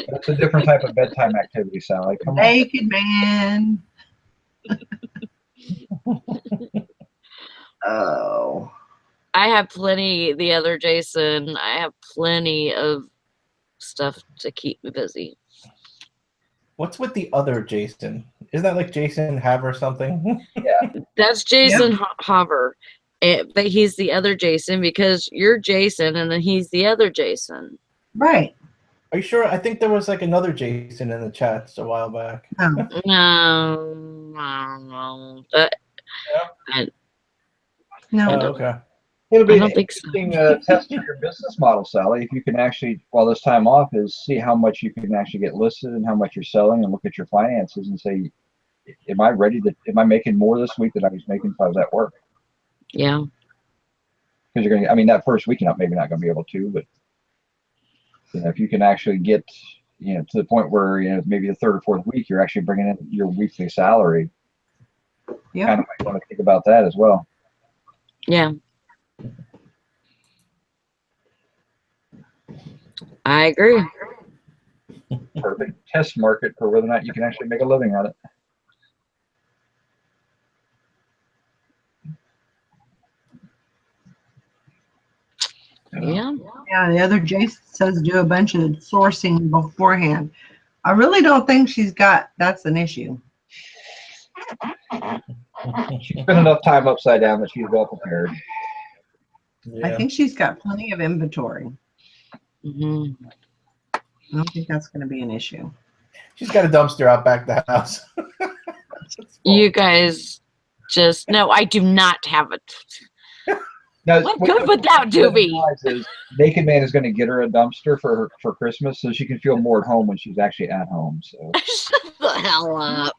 that's a different type of bedtime activity, Sally. Come on. Naked man. Oh. I have plenty. The other Jason, I have plenty of stuff to keep me busy. What's with the other Jason? Isn't that like Jason Have or something? Yeah. That's Jason Hover. But he's the other Jason because you're Jason and then he's the other Jason. Right. Are you sure? I think there was like another Jason in the chats a while back. Oh. No. No. Oh, okay. It'll be I an don't think so. interesting test for your business model, Sally. If you can actually, while this time off is, see how much you can actually get listed and how much you're selling, and look at your finances and say, am I making more this week than I was making if I was at work? Yeah. Because you're gonna, I mean, that first week you're maybe not gonna be able to, but if you can actually get, to the point where maybe the third or fourth week you're actually bringing in your weekly salary. Yeah. Kind of might want to think about that as well. Yeah. I agree. Perfect test market for whether or not you can actually make a living at it. Yeah. Yeah, the other Jason says do a bunch of sourcing beforehand. I really don't think that's an issue. She spent enough time upside down that she's well prepared. Yeah. I think she's got plenty of inventory. Hmm. I don't think that's going to be an issue. She's got a dumpster out back the house. You guys no, I do not have it. Now, What good would that do me? Naked Man is going to get her a dumpster for Christmas, so she can feel more at home when she's actually at home. So. Shut the hell up.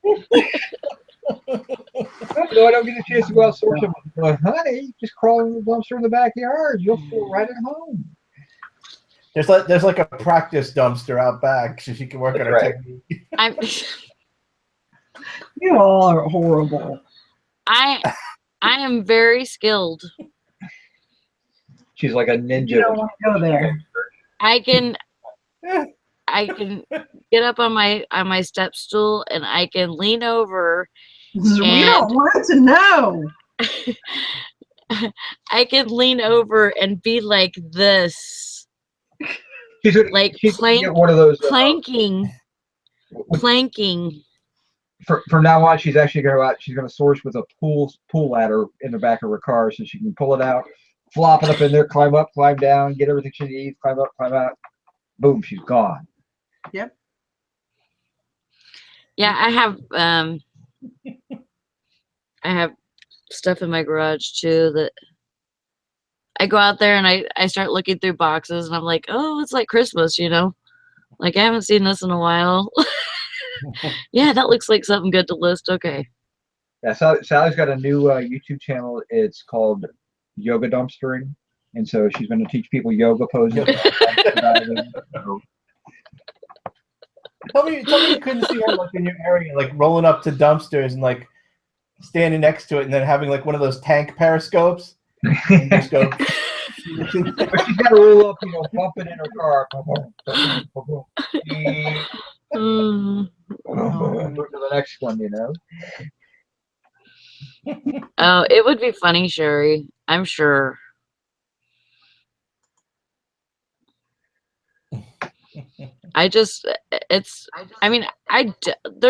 No, I don't get a chance to go out sourcing. But honey, just crawl in the dumpster in the backyard. You'll feel right at home. There's like a practice dumpster out back, so she can work on her technique. You all are horrible. I am very skilled. She's like a ninja. You don't want to go there. I can get up on my step stool and I can lean over. We don't want to know. I can lean over and be like this. She's planking. One of those Planking. From now on, she's actually going to go out. She's going to source with a pool ladder in the back of her car, so she can pull it out, flop it up in there, climb up, climb down, get everything she needs, climb up, climb out. Boom, she's gone. Yep. Yeah, I have stuff in my garage too that I go out there and I start looking through boxes and I'm like, oh, it's like Christmas, like I haven't seen this in a while. Yeah, that looks like something good to list. Okay. Yeah, Sally's got a new YouTube channel. It's called Yoga Dumpstering, and so she's going to teach people yoga poses. Tell me you couldn't see her like in your area, like rolling up to dumpsters and like standing next to it, and then having like one of those tank periscopes. And just go. But she's got to roll up, bump it in her car. To the next one, Oh, it would be funny, Sherry. I'm sure. There's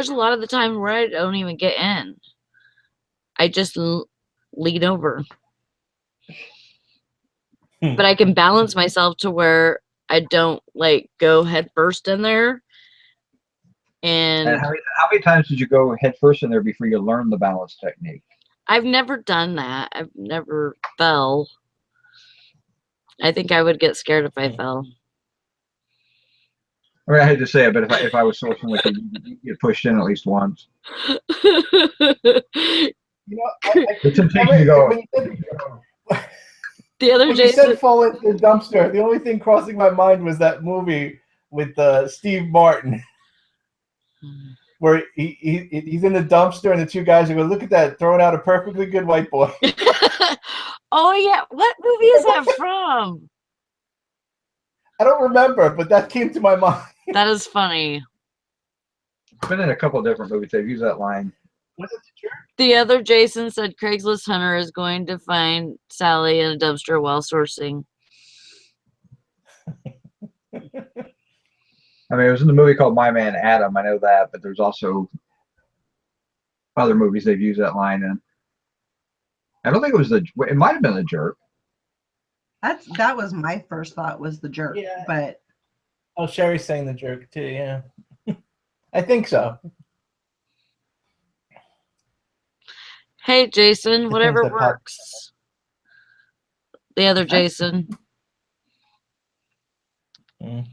a lot of the time where I don't even get in. I just lean over. But I can balance myself to where I don't go head first in there. And how many times did you go head first in there before you learned the balance technique? I've never done that. I've never fell. I think I would get scared if I fell. I mean, I hate to say it, but if I was sourcing with you, you'd pushed in at least once. The temptation to go. The other when Jason you said fall into the dumpster, the only thing crossing my mind was that movie with Steve Martin, where he's in the dumpster and the two guys are going, look at that, throwing out a perfectly good white boy. Oh yeah, what movie is that from? I don't remember, but that came to my mind. That is funny. It's been in a couple of different movies. They've used that line. Was it the jerk? The other Jason said Craigslist Hunter is going to find Sally in a dumpster while sourcing. I mean, it was in the movie called My Man Adam. I know that, but there's also other movies they've used that line in. I don't think it might have been The Jerk. That was my first thought, was The Jerk. Yeah. But Oh, Sherry's saying The Jerk too, yeah. I think so. Hey, Jason, whatever that pop- works. The other Jason. He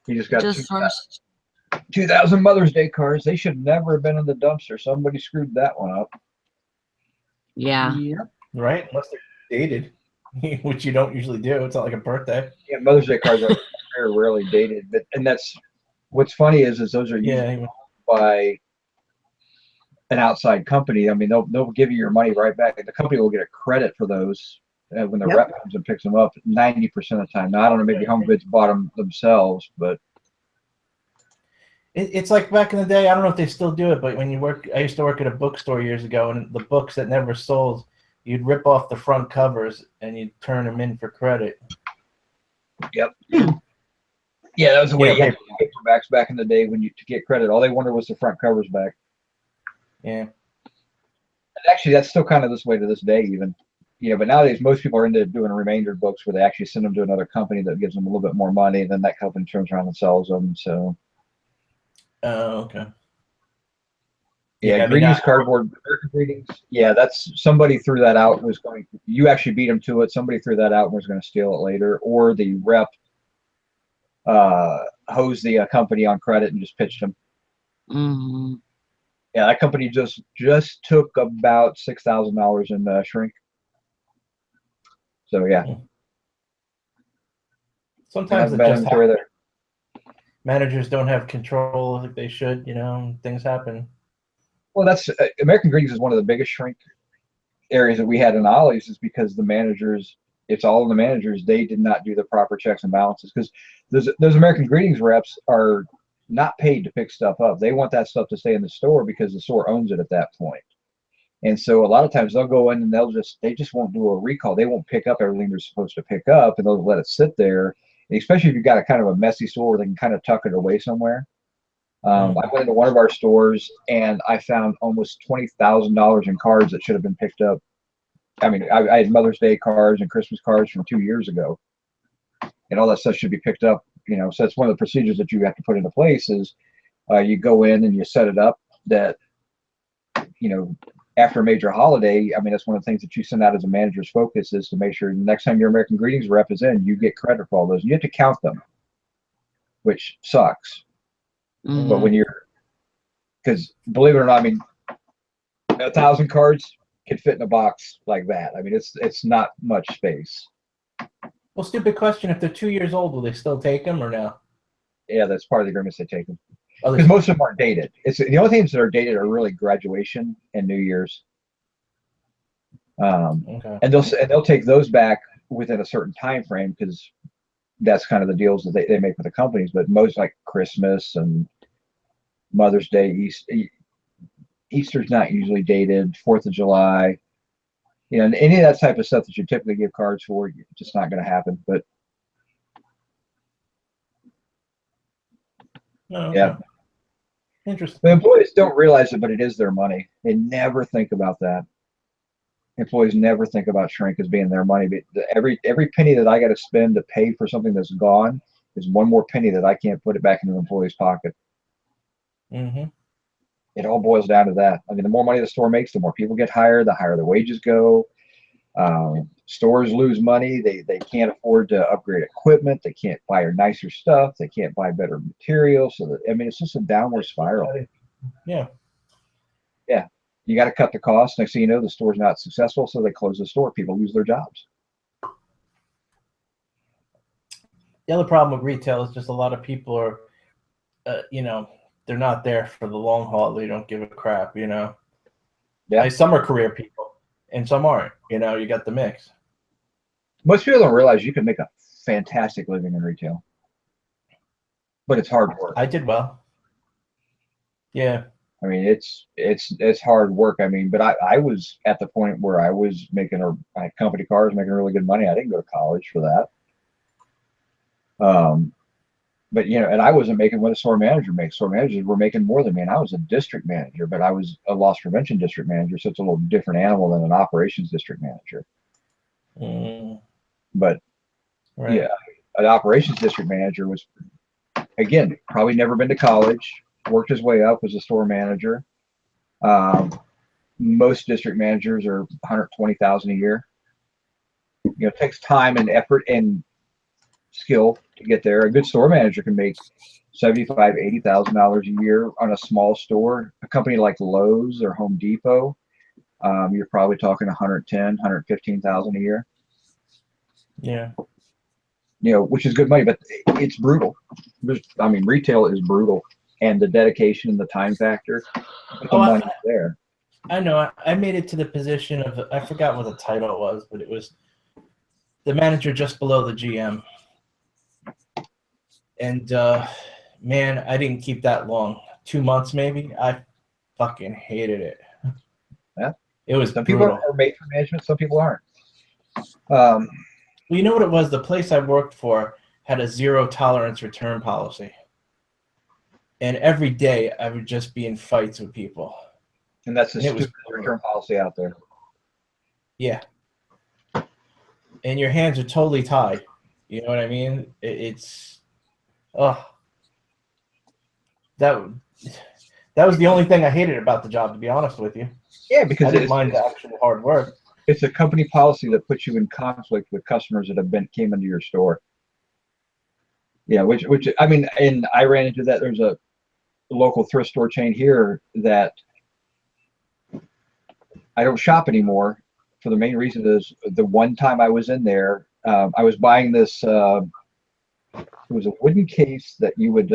just got Just sourced. 2,000 Mother's Day cards. They should never have been in the dumpster. Somebody screwed that one up. Yeah. yep. Right? Unless they're dated, which you don't usually do. It's not like a birthday. Yeah, Mother's Day cards are very rarely dated. And that's what's funny is those are used by an outside company. I mean, they'll give you your money right back. The company will get a credit for those when the rep comes and picks them up 90% of the time. Now, I don't know, maybe Home Goods bought them themselves, but it's like back in the day. I don't know if they still do it, but when I used to work at a bookstore years ago, and the books that never sold you'd rip off the front covers and you'd turn them in for credit. Yep. Yeah, that was the way Yeah, you had paperbacks back in the day when to get credit. All they wanted was the front covers back. Yeah. And actually, that's still kind of this way to this day, even. But nowadays most people are into doing remainder books where they actually send them to another company that gives them a little bit more money, and then that company turns around and sells them. So. Oh, okay. Yeah, greetings cardboard. American Greetings. Yeah, that's somebody threw that out. You actually beat them to it. Somebody threw that out and was going to steal it later, or the rep hosed the company on credit and just pitched them. Mm-hmm. Yeah, that company just took about $6,000 in shrink. So yeah, sometimes bad inventory there. Managers don't have control like they should. Things happen. Well, that's American Greetings is one of the biggest shrink areas that we had in Ollie's, is because the managers, it's all of the managers, they did not do the proper checks and balances, because those American Greetings reps are not paid to pick stuff up. They want that stuff to stay in the store because the store owns it at that point. And so a lot of times they'll go in and they just won't do a recall. They won't pick up everything they're supposed to pick up, and they'll let it sit there. And especially if you've got a kind of a messy store where they can kind of tuck it away somewhere. I went into one of our stores and I found almost $20,000 in cards that should have been picked up. I mean, I had Mother's Day cards and Christmas cards from 2 years ago, and all that stuff should be picked up. So that's one of the procedures that you have to put into place is you go in and you set it up that, after a major holiday, I mean, that's one of the things that you send out as a manager's focus is to make sure the next time your American Greetings rep is in, you get credit for all those. You have to count them, which sucks. Mm-hmm. But because believe it or not, I mean, 1,000 cards can fit in a box like that. I mean, it's not much space. Well, stupid question. If they're 2 years old, will they still take them or no? Yeah, that's part of the agreements they take them. Because most of them aren't dated. It's the only things that are dated are really graduation and New Year's. Okay. And they'll take those back within a certain time frame, because that's kind of the deals that they make with the companies. But most, like Christmas and Mother's Day, Easter's not usually dated. 4th of July, and any of that type of stuff that you typically give cards for, it's just not going to happen. But okay. Yeah. Interesting. The employees don't realize it, but it is their money. They never think about that. Employees never think about shrink as being their money. But every penny that I got to spend to pay for something that's gone is one more penny that I can't put it back into the employee's pocket. Mm-hmm. It all boils down to that. I mean, the more money the store makes, the more people get hired, the higher the wages go. Stores lose money. They can't afford to upgrade equipment. They can't buy nicer stuff. They can't buy better materials. So I mean, it's just a downward spiral. Yeah. Yeah. You got to cut the costs. Next thing you know, the store's not successful, so they close the store. People lose their jobs. The other problem with retail is just a lot of people are, they're not there for the long haul. They don't give a crap, Yeah. Like, some are career people and some aren't. You got the mix. Most people don't realize you can make a fantastic living in retail, but it's hard work. I did well. Yeah. I mean, it's hard work. I mean, but I was at the point where I was making I had company cars, making really good money. I didn't go to college for that. But and I wasn't making what a store manager makes. Store managers were making more than me, and I was a district manager, but I was a loss prevention district manager, so it's a little different animal than an operations district manager. But right. Yeah, an operations district manager was, again, probably never been to college, worked his way up as a store manager. Most district managers are $120,000 a year. It takes time and effort and skill to get there. A good store manager can make $75,000, $80,000 a year on a small store. A company like Lowe's or Home Depot, you're probably talking $110,000, $115,000 a year. Yeah. Which is good money, but it's brutal. I mean, retail is brutal, and the dedication and the time factor, the money's there. I know. I made it to the position of, I forgot what the title was, but it was the manager just below the GM. And man, I didn't keep that long. 2 months maybe. I fucking hated it. Yeah. It was Some people brutal. are made for management, some people aren't. Well, you know what it was? The place I worked for had a 0-tolerance return policy. And every day I would just be in fights with people. And that's the And it was stupidest return policy out there. Yeah. And your hands are totally tied. You know what I mean? That was the only thing I hated about the job, to be honest with you. Yeah, because I didn't mind the actual hard work. it's a company policy that puts you in conflict with customers that came into your store. Yeah, which I mean, and I ran into that. There's a local thrift store chain here that I don't shop anymore for the main reason is the one time I was in there, I was buying this. It was a wooden case that you would.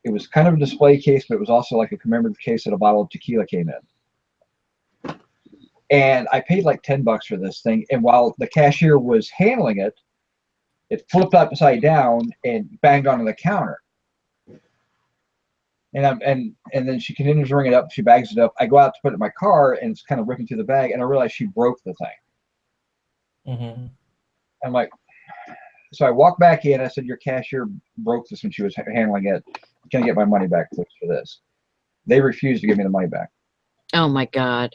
It was kind of a display case, but it was also like a commemorative case that a bottle of tequila came in. And I paid like $10 for this thing. And while the cashier was handling it, it flipped upside down and banged onto the counter. And then she continues to ring it up. She bags it up. I go out to put it in my car, and it's kind of ripping through the bag. And I realize she broke the thing. Mm-hmm. I'm like, so I walked back in. I said, "Your cashier broke this when she was handling it. Can I get my money back, please, for this?" They refused to give me the money back. Oh my God.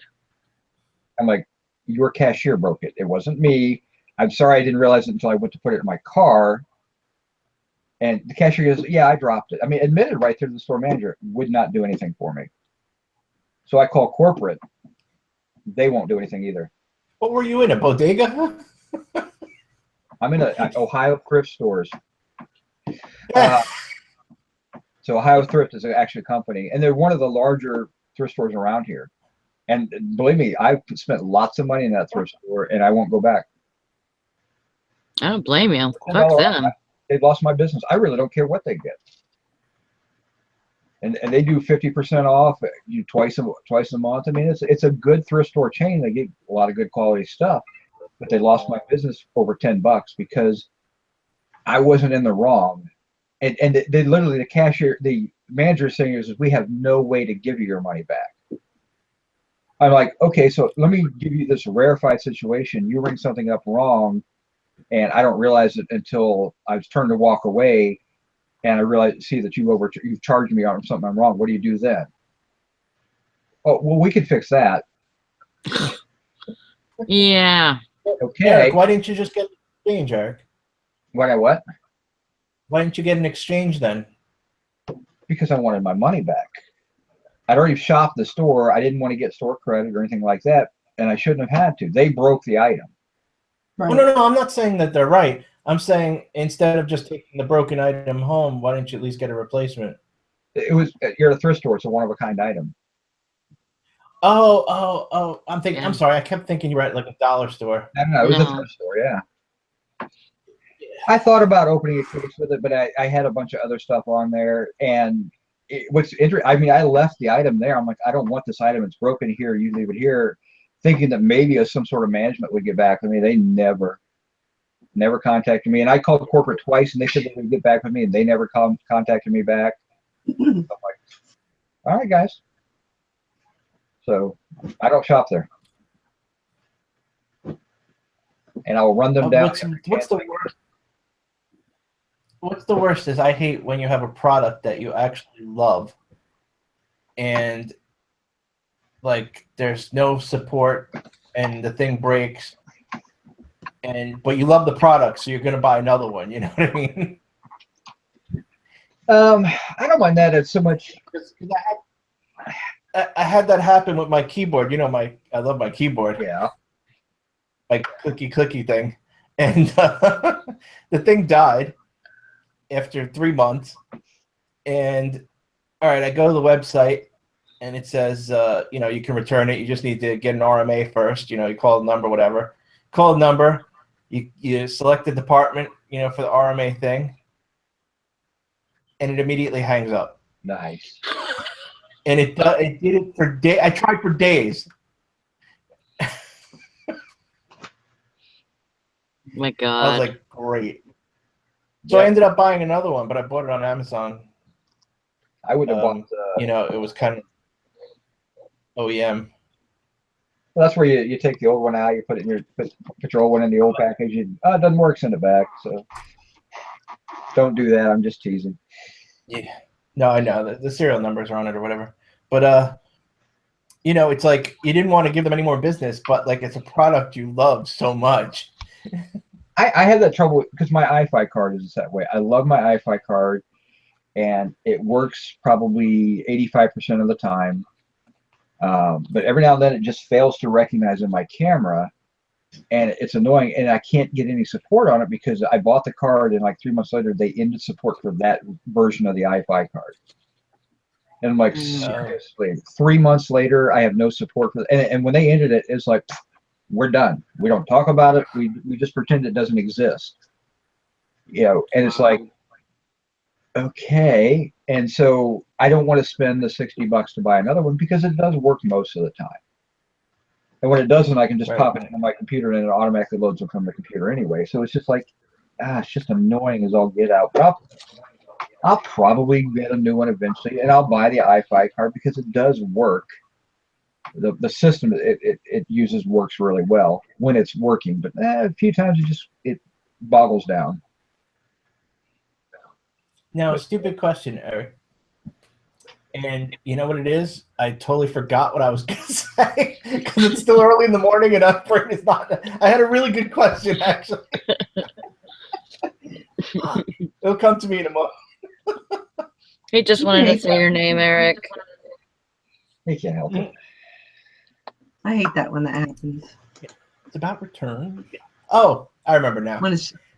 I'm like, "Your cashier broke it. It wasn't me. I'm sorry, I didn't realize it until I went to put it in my car." And the cashier goes, "Yeah, I dropped it." I mean, admitted right there to the store manager, would not do anything for me. So I call corporate. They won't do anything either. What were you in, a bodega? I'm in Ohio thrift stores. So Ohio Thrift is actually a company, and they're one of the larger thrift stores around here. And believe me, I've spent lots of money in that thrift store, and I won't go back. I don't blame you. Fuck $10 them. They lost my business. I really don't care what they get. And they do 50% off you twice a month. I mean, it's a good thrift store chain. They get a lot of good quality stuff, but they lost my business over $10 because I wasn't in the wrong. And they literally, the manager is saying is, we have no way to give you your money back. I'm like, okay, so let me give you this rarefied situation. You ring something up wrong, and I don't realize it until I was turned to walk away, and I see that you've charged me on something I'm wrong. What do you do then? Oh, well, we could fix that. Yeah. Okay. Eric, why didn't you just get an exchange, Eric? What? Why didn't you get an exchange then? Because I wanted my money back. I'd already shopped the store. I didn't want to get store credit or anything like that, and I shouldn't have had to. They broke the item. Right. Well, no, I'm not saying that they're right. I'm saying instead of just taking the broken item home, why didn't you at least get a replacement? You're at a thrift store. It's a one-of-a-kind item. Oh, I'm thinking. Yeah. I'm sorry. I kept thinking you were at like a dollar store. No, it was a thrift store, yeah. I thought about opening a case with it, but I had a bunch of other stuff on there. And what's interesting, I mean, I left the item there. I'm like, I don't want this item. It's broken here. You leave it here, thinking that maybe some sort of management would get back with me. They never contacted me. And I called corporate twice, and they said they would get back with me, and they never contacted me back. I'm like, all right, guys. So I don't shop there. And I'll run them down. What's the worst? What's the worst is I hate when you have a product that you actually love and like there's no support and the thing breaks but you love the product, so you're gonna buy another one, you know what I mean? I don't mind that. It's so much. I had that happen with my keyboard. You know, I love my keyboard. Yeah. My clicky thing. And the thing died after 3 months. And all right, I go to the website and it says, you can return it. You just need to get an RMA first. You call the number, whatever. Call the number. You select the department, for the RMA thing. And it immediately hangs up. Nice. And it did it for days. I tried for days. My God. I was like, great. So I ended up buying another one, but I bought it on Amazon. I would have bought. It was kind of OEM. Well, that's where you take the old one out, you put it in your put your old one in the old package. It doesn't work, send it back. So don't do that. I'm just teasing. Yeah. No, I know the serial numbers are on it or whatever. But you know, it's like you didn't want to give them any more business, but like it's a product you love so much. I have that trouble because my iFi card is that way. I love my iFi card, and it works probably 85% of the time. But every now and then it just fails to recognize in my camera, and it's annoying. And I can't get any support on it because I bought the card, and like 3 months later they ended support for that version of the iFi card. And I'm like, seriously, 3 months later I have no support for it. And when they ended it, it's like, we're done. We don't talk about it. We just pretend it doesn't exist. You know, and it's like, okay. And so I don't want to spend the $60 to buy another one because it does work most of the time. And when it doesn't, I can just pop it into my computer and it automatically loads them from the computer anyway. So it's just like, it's just annoying as all get out. But I'll probably get a new one eventually, and I'll buy the iFi card because it does work. The system it uses works really well when it's working, but a few times it boggles down. Now, a stupid question, Eric. And you know what it is? I totally forgot what I was going to say because it's still early in the morning and my brain is not. I had a really good question, actually. It'll come to me in a moment. He just wanted to say your name, Eric. He can't help it. I hate that when that happens. It's about return. Oh, I remember now.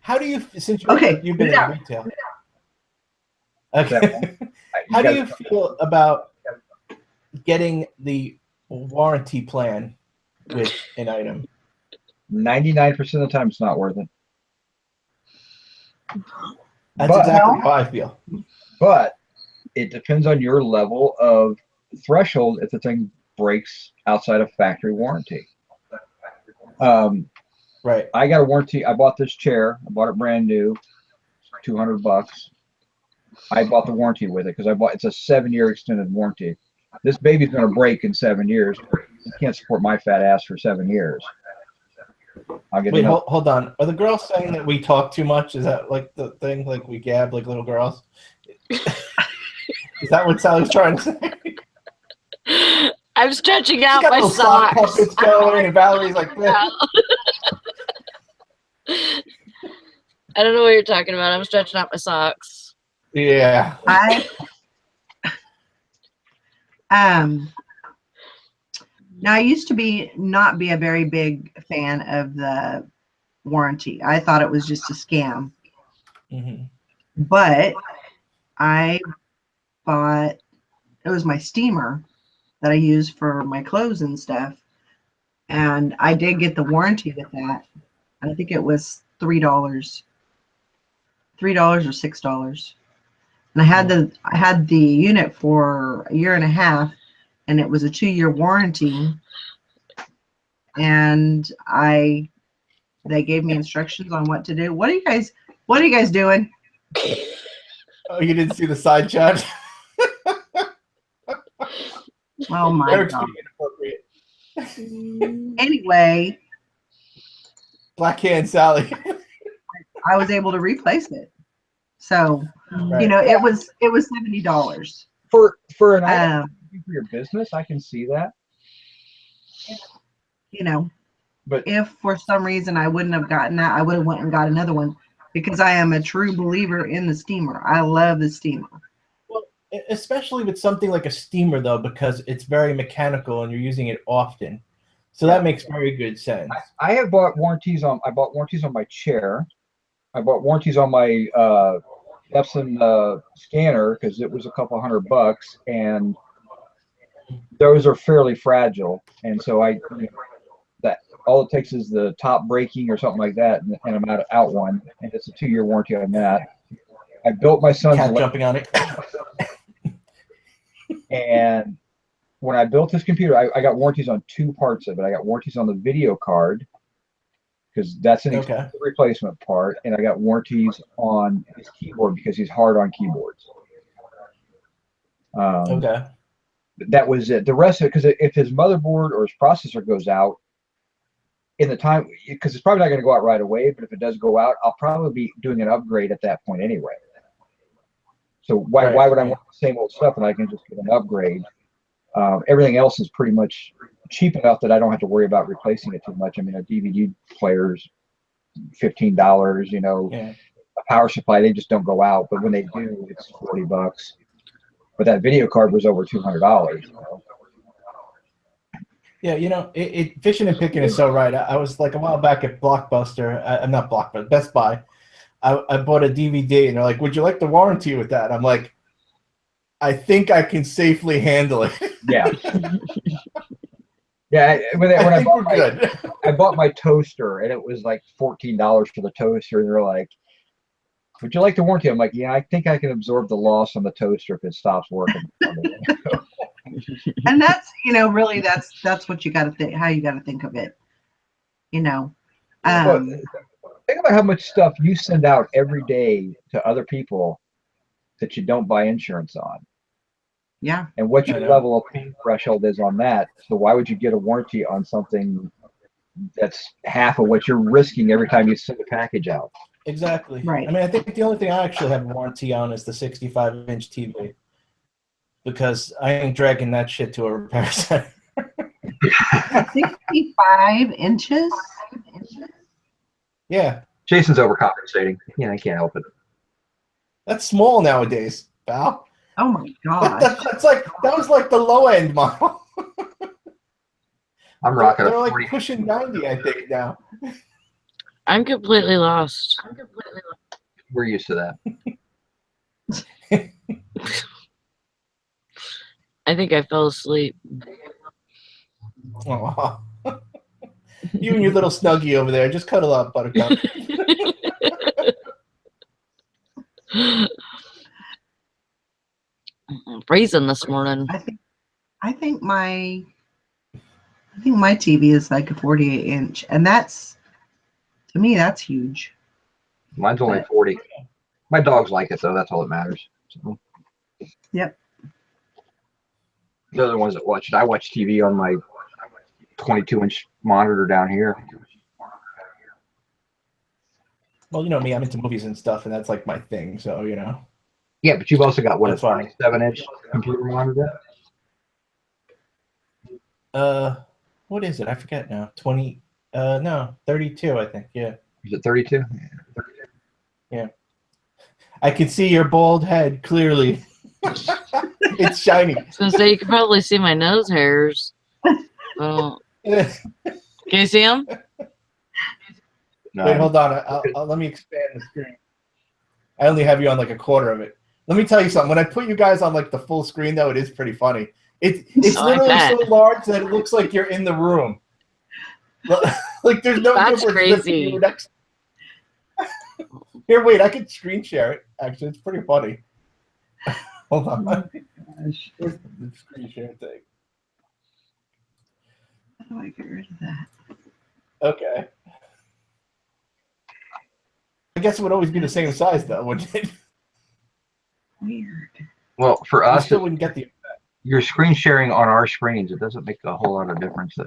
How do you, since you've been in retail? Okay. How do you feel about getting the warranty plan with an item? 99% of the time, it's not worth it. That's exactly how I feel. But it depends on your level of threshold if the thing breaks outside of factory warranty. Right. I got a warranty. I bought this chair. I bought it brand new, $200. I bought the warranty with it because it's a 7-year extended warranty. This baby's going to break in 7 years. You can't support my fat ass for 7 years. Wait, hold on. Are the girls saying that we talk too much? Is that like the thing? Like we gab like little girls? Is that what Sally's trying to say? I'm stretching out my socks. Sock puppets going, and Valerie's like this. I don't know what you're talking about. I'm stretching out my socks. Yeah. Now I used to not be a very big fan of the warranty. I thought it was just a scam. Mm-hmm. But I bought, it was my steamer that I use for my clothes and stuff. And I did get the warranty with that. I think it was $3 or $6. And I had the unit for a year and a half, and it was a 2-year warranty. And they gave me instructions on what to do. What are you guys doing? Oh, you didn't see the side chat? Oh my Eric's God. being inappropriate. Anyway, Black hand Sally. I was able to replace it. So, Right. you know, it was $70 for an item for your business. I can see that. You know, but if for some reason I wouldn't have gotten that, I would have went and got another one because I am a true believer in the steamer. I love the steamer. Well, especially with something like a steamer, though, because it's very mechanical and you're using it often. So that makes very good sense. I have bought warranties on. I bought warranties on my chair. I bought warranties on my Epson scanner because it was a couple $100, and those are fairly fragile. And so that all it takes is the top breaking or something like that, and I'm out one. And it's a 2-year warranty on that. I built my son's cat jumping on it. And when I built this computer, I got warranties on 2 parts of it. I got warranties on the video card because that's an expensive replacement part, and I got warranties on his keyboard because he's hard on keyboards. that was it. The rest of it, because if his motherboard or his processor goes out in the time, because it's probably not going to go out right away, but if it does go out, I'll probably be doing an upgrade at that point anyway. So why would I want the same old stuff when I can just get an upgrade? Everything else is pretty much cheap enough that I don't have to worry about replacing it too much. I mean, a DVD player's $15, you know, a power supply, they just don't go out. But when they do, it's $40. But that video card was over $200. You know? Yeah, you know, fishing and picking is so right. I was like a while back at Blockbuster. I'm not Blockbuster, Best Buy. I bought a DVD, and they're like, "Would you like the warranty with that?" I'm like, "I think I can safely handle it." Yeah. Yeah, when I bought my toaster, and it was like $14 for the toaster, and they're like, "Would you like the warranty?" I'm like, "Yeah, I think I can absorb the loss on the toaster if it stops working." And that's, you know, really that's what you got to think, how you got to think of it, you know. Think about how much stuff you send out every day to other people that you don't buy insurance on. Yeah. And what your level of pain threshold is on that. So why would you get a warranty on something that's half of what you're risking every time you send a package out? Exactly. Right. I mean, I think the only thing I actually have a warranty on is the 65-inch TV, because I ain't dragging that shit to a repair center. 65 inches? Yeah. Jason's overcompensating. Yeah, I can't help it. That's small nowadays, pal. Oh my gosh. That was like the low end model. I'm rocking They're a like 40. pushing 90, I think, now. I'm completely lost. We're used to that. I think I fell asleep. Aw. You and your little snuggie over there. Just cuddle up, Buttercup. I'm freezing this morning. I think my TV is like a 48-inch, and that's, to me, that's huge. Mine's only 40. My dogs like it though. That's all that matters. So. Yep. The other ones that watch it, I watch TV on my 22-inch monitor down here. Well, you know me, I'm into movies and stuff, and that's like my thing. So, you know. Yeah, but you've also got what, a That's fine. 37-inch computer monitor? What is it? I forget now. 20. No, 32. I think. Yeah. Is it 32? Yeah. I can see your bald head clearly. It's shiny. I was gonna say you can probably see my nose hairs. Well, can you see them? No. Wait, hold on. I'll let me expand the screen. I only have you on like a quarter of it. Let me tell you something. When I put you guys on like the full screen, though, it is pretty funny. It's literally so large that it looks like you're in the room. Like there's no That's difference. crazy. Here, wait. I could screen share it. Actually, it's pretty funny. Hold on. Where's the screen share thing? How do I get rid of that? Okay. I guess it would always be the same size, though, wouldn't it? Weird. Well, for You us, still wouldn't get the effect. you're screen sharing on our screens. It doesn't make a whole lot of difference there.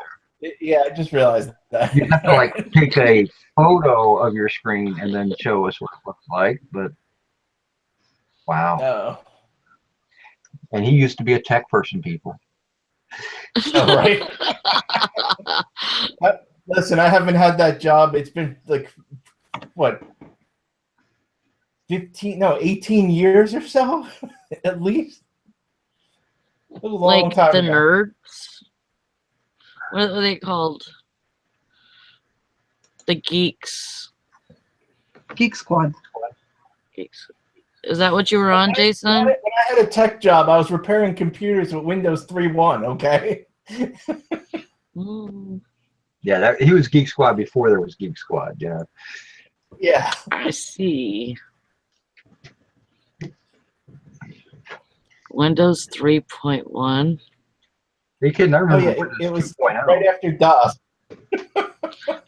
Yeah, I just realized that. You have to like take a photo of your screen and then show us what it looks like. But wow. No. And he used to be a tech person, people. Oh, right. Listen, I haven't had that job. It's been like, what, 18 years or so, at least. It was a long Like time the ago. nerds. What are they called? The geeks. Geek Squad. Geeks. Is that what you were on, Jason? When I had a tech job, I was repairing computers with Windows 3.1, okay? Yeah, he was Geek Squad before there was Geek Squad. Yeah. Yeah. I see. Windows 3.1. Are you kidding? I remember It was 2.0. right after DOS.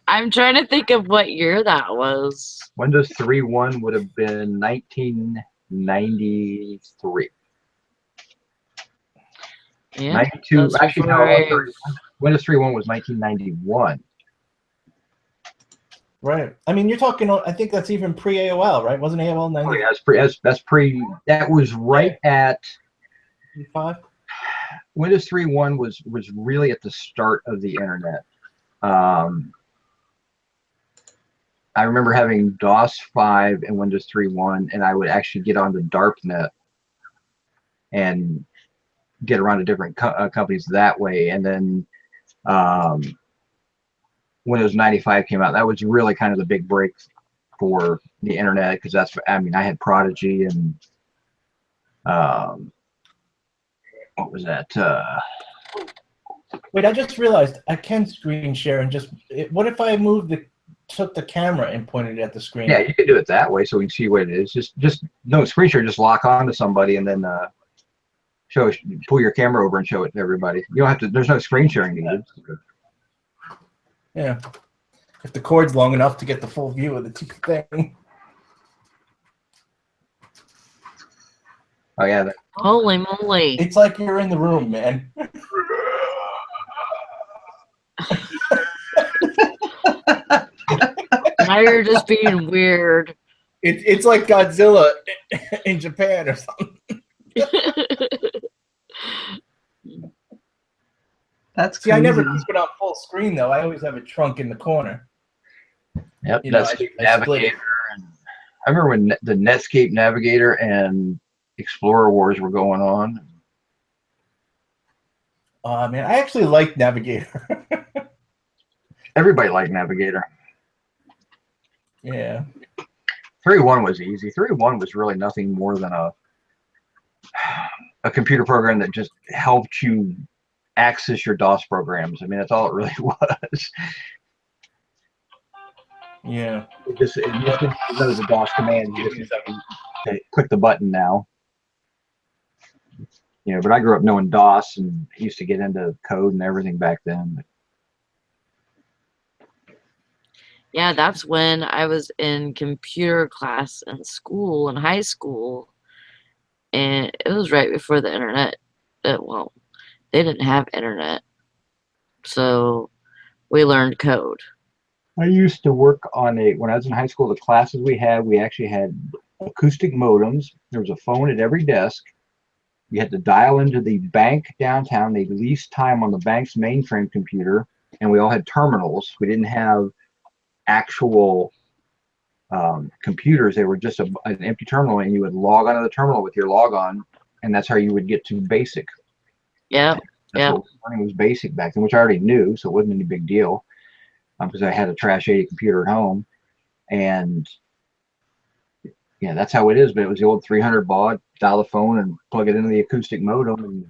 I'm trying to think of what year that was. Windows 3.1 would have been 1993. Yeah. 92. That's Actually, no. before I'm I- sorry. Windows 3.1 was 1991. Right. I mean, you're talking. I think that's even pre AOL, right? Wasn't AOL Oh, 95? yeah, that's pre. That was right at Windows 3.1 was really at the start of the internet. I remember having DOS 5 and Windows 3.1, and I would actually get onto DARPnet and get around to different companies that way. And then Windows 95 came out. That was really kind of the big break for the internet, because that's, I mean, I had Prodigy and what was that? Wait, I just realized I can screen share and just. What if I took the camera and pointed it at the screen? Yeah, you could do it that way, so we can see what it is. Just no screen share. Just lock on to somebody and then pull your camera over and show it to everybody. You don't have to. There's no screen sharing needed. Yeah. If the cord's long enough to get the full view of the thing. Oh yeah. Holy moly. It's like you're in the room, man. Now you're just being weird. It's like Godzilla in Japan or something. That's See, I never crazy. keep it on full screen though. I always have a trunk in the corner. Yep. You know, Netscape I split Navigator. it. And I remember when the Netscape Navigator and Explorer Wars were going on. Man, I actually like Navigator. Everybody liked Navigator. Yeah. 3.1 was easy. 3.1 was really nothing more than a computer program that just helped you access your DOS programs. I mean, that's all it really was. Yeah. You just didn't know the DOS command. You just click the button now. You know, but I grew up knowing DOS and used to get into code and everything back then. Yeah, that's when I was in computer class in school, in high school. And it was right before the internet. Well, they didn't have internet. So we learned code. I used to work on when I was in high school, the classes we actually had acoustic modems. There was a phone at every desk. You had to dial into the bank downtown. They leased time on the bank's mainframe computer, and we all had terminals. We didn't have actual computers. They were just an empty terminal, and you would log onto the terminal with your logon, and that's how you would get to BASIC. Yeah. That's what learning was BASIC back then, which I already knew, so it wasn't any big deal, because I had a trash 80 computer at home. And yeah, that's how it is. But it was the old 300 baud, dial the phone and plug it into the acoustic modem and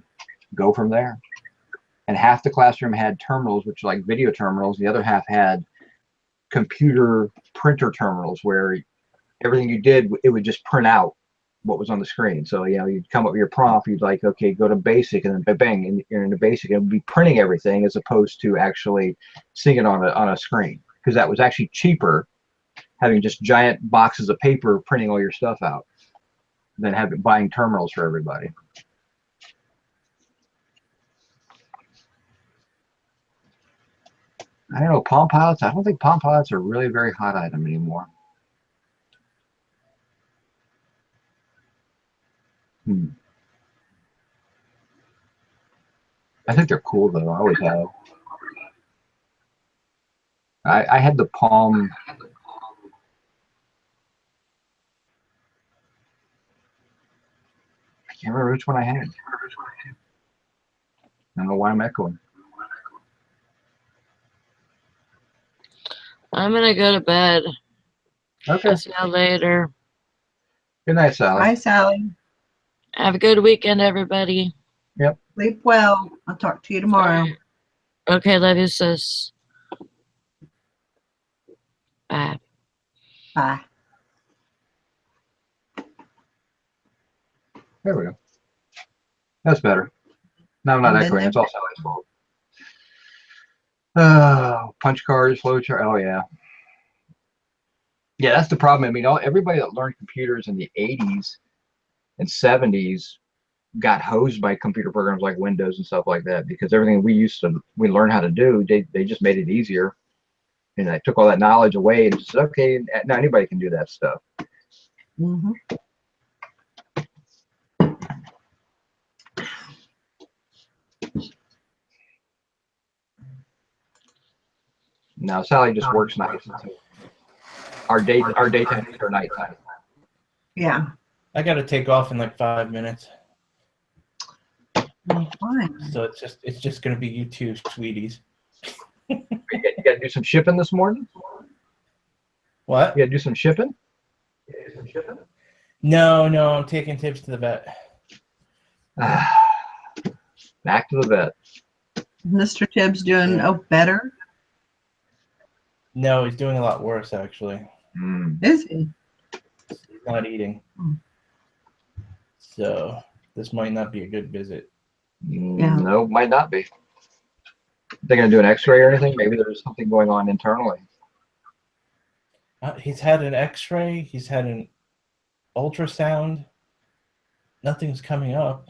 go from there. And half the classroom had terminals, which are like video terminals. The other half had computer printer terminals, where everything you did, it would just print out what was on the screen. So, you know, you'd come up with your prompt, you'd like, okay, go to BASIC, and then bang, and you're into BASIC. It would be printing everything as opposed to actually seeing it on a screen, because that was actually cheaper, having just giant boxes of paper printing all your stuff out, than buying terminals for everybody. I don't know, Palm Pilots. I don't think Palm Pilots are really a very hot item anymore. I think they're cool though. I always have. I had the Palm. I can't remember which one I had. I don't know why I'm echoing. I'm going to go to bed. Okay. I'll see y'all later. Good night, Sally. Bye, Sally. Have a good weekend, everybody. Yep. Sleep well. I'll talk to you tomorrow. Okay, love you, sis. Bye. Bye. There we go. That's better. No, I'm not And then echoing. they- It's all Sally's fault. Punch cards, flowchart. Oh yeah. Yeah, that's the problem. I mean, everybody that learned computers in the 80s and 70s, got hosed by computer programs like Windows and stuff like that, because everything we learned how to do, they just made it easier. And I took all that knowledge away and just said, okay, now anybody can do that stuff. Mm-hmm. Now Sally just works nights until our daytime is her nighttime. Yeah. I got to take off in like 5 minutes. Well, fine. So it's just going to be you two, sweeties. You got to do some shipping this morning? What? You got to do some shipping? No, I'm taking Tibbs to the vet. Back to the vet. Mr. Tibbs doing better? No, he's doing a lot worse, actually. Is he? He's not eating. So this might not be a good visit. Yeah. No, might not be. They're going to do an x-ray or anything? Maybe there's something going on internally. He's had an x-ray. He's had an ultrasound. Nothing's coming up.